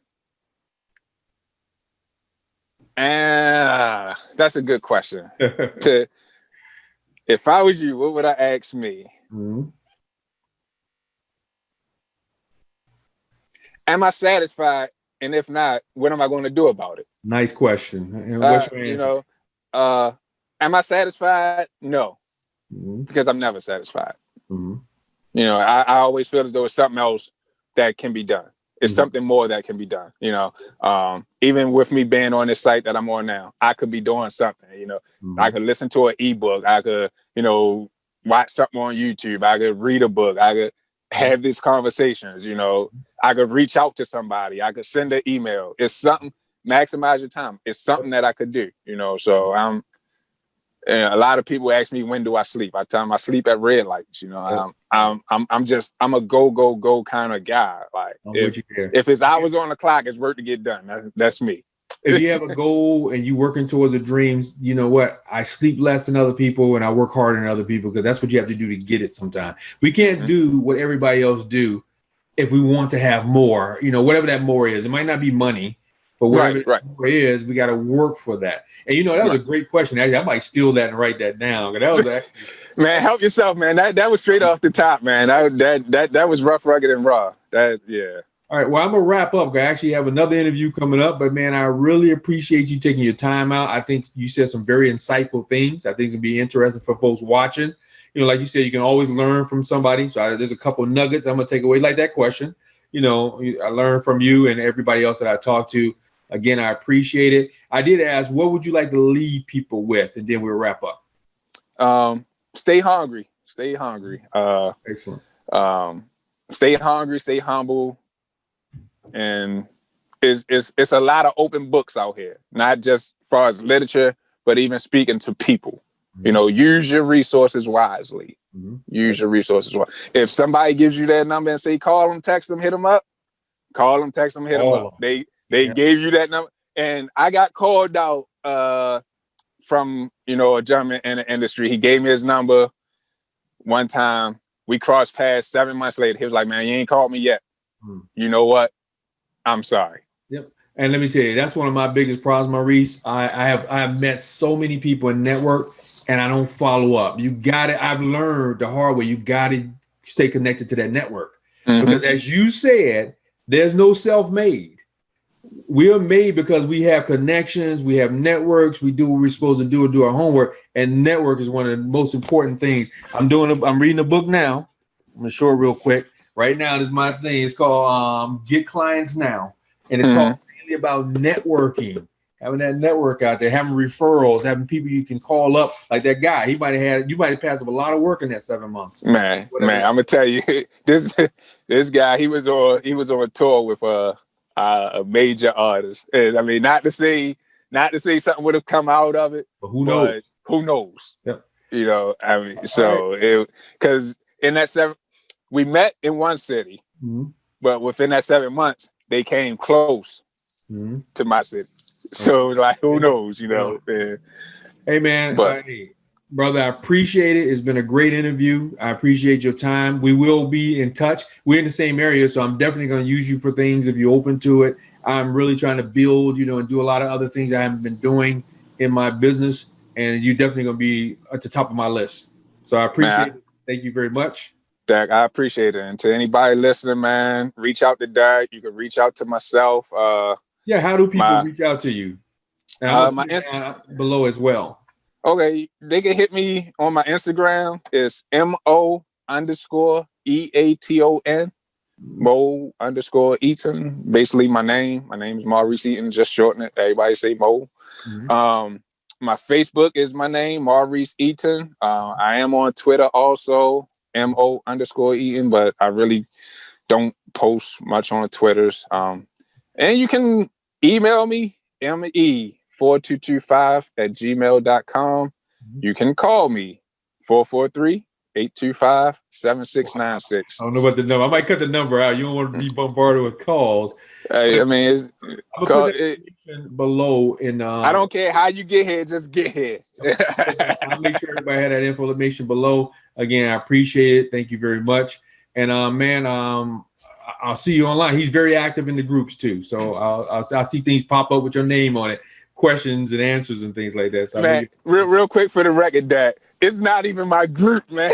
that's a good question. If I was you, what would I ask me? Mm-hmm. Am I satisfied? And if not, what am I going to do about it? Nice question. And what's your answer? Am I satisfied? No, because I'm never satisfied. I always feel as though it's something else that can be done. It's something more that can be done. Even with me being on this site that I'm on now, I could be doing something. I could listen to an ebook. I could, watch something on YouTube. I could read a book. I could have these conversations. I could reach out to somebody. I could send an email. It's something. Maximize your time. It's something that I could do. So a lot of people ask me, when do I sleep? I tell them I sleep at red lights. I'm a go kind of guy. Like if it's hours on the clock, it's work to get done. That's me. If you have a goal and you working towards a dream, you know what? I sleep less than other people and I work harder than other people, because that's what you have to do to get it sometimes. We can't do what everybody else do if we want to have more, whatever that more is. It might not be money, but whatever that more is, we got to work for that. And that was a great question. Actually, I might steal that and write that down. That was actually man, help yourself, man. That was straight off the top, man. That was rough, rugged, and raw. All right. Well, I'm going to wrap up. I actually have another interview coming up, but man, I really appreciate you taking your time out. I think you said some very insightful things. I think it's going to be interesting for folks watching. Like you said, you can always learn from somebody. So there's a couple nuggets I'm going to take away, like that question. I learned from you and everybody else that I talked to. Again, I appreciate it. I did ask, what would you like to leave people with? And then we'll wrap up. Stay hungry. Stay hungry. Excellent. Stay hungry, stay humble. And it's a lot of open books out here, not just as far as literature, but even speaking to people. Use your resources wisely. Use your resources wisely. If somebody gives you that number and say, call them, text them, hit them up, call them, text them, hit them up. They gave you that number. And I got called out from, a gentleman in the industry. He gave me his number one time. We crossed paths 7 months later. He was like, man, you ain't called me yet. You know what? I'm sorry. Yep. And let me tell you, that's one of my biggest problems, Maurice. I have met so many people in network and I don't follow up. I've learned the hard way. You got to stay connected to that network. Because as you said, there's no self-made. We're made because we have connections, we have networks, we do what we're supposed to do our homework. And network is one of the most important things. I'm reading a book now. I'm going to show it real quick. Right now, this is my thing. It's called Get Clients Now. And it talks really about networking, having that network out there, having referrals, having people you can call up. Like that guy, you might have passed up a lot of work in that 7 months. Man, I'm gonna tell you, this guy, he was on a tour with a major artist. And I mean, not to say something would have come out of it, but who knows? Who knows? Yep. Because in that we met in one city, but within that 7 months, they came close to my city. So it was like, who knows, man. Hey, man, brother, I appreciate it. It's been a great interview. I appreciate your time. We will be in touch. We're in the same area, so I'm definitely going to use you for things if you're open to it. I'm really trying to build, and do a lot of other things I haven't been doing in my business, and you're definitely going to be at the top of my list. So I appreciate it. Thank you very much. Dak, I appreciate it. And to anybody listening, man, reach out to Dak. You can reach out to myself. How do people reach out to you? My Instagram below as well. Okay, they can hit me on my Instagram. It's MO_EATON. Mo_Eaton. Basically my name. My name is Maurice Eaton. Just shorten it. Everybody say Mo. My Facebook is my name, Maurice Eaton. I am on Twitter also. MO_Eaton, but I really don't post much on the Twitters. And you can email me, me42225@gmail.com. you can call me 443-825-7696. I don't know what the number. I might cut the number out. You don't want to be bombarded with calls. I mean, I'll put that information below. I don't care how you get here, just get here. I'll make sure everybody had that information below. Again, I appreciate it. Thank you very much. And man, I'll see you online. He's very active in the groups too. So I'll see things pop up with your name on it, questions and answers and things like that. So man, real quick for the record, that it's not even my group, man.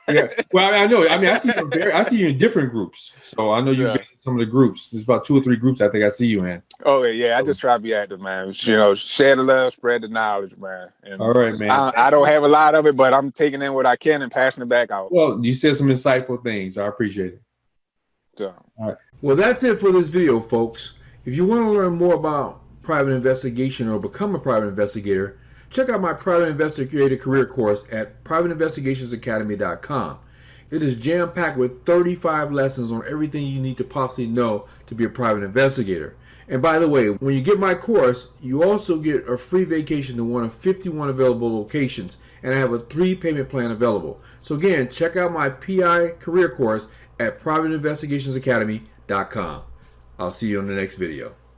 Yeah, well, I know. I mean, I see you in different groups. So I know you've been in some of the groups. There's about 2 or 3 groups I think I see you in. Oh yeah, I just try to be active, man. You know, share the love, spread the knowledge, man. And all right, man. I don't have a lot of it, but I'm taking in what I can and passing it back out. Well, you said some insightful things. So I appreciate it. So, all right. Well, that's it for this video, folks. If you want to learn more about private investigation or become a private investigator, check out my Private Investigator career course at privateinvestigationsacademy.com. It is jam-packed with 35 lessons on everything you need to possibly know to be a private investigator. And by the way, when you get my course, you also get a free vacation to one of 51 available locations, and I have a 3 payment plan available. So again, check out my PI career course at privateinvestigationsacademy.com. I'll see you on the next video.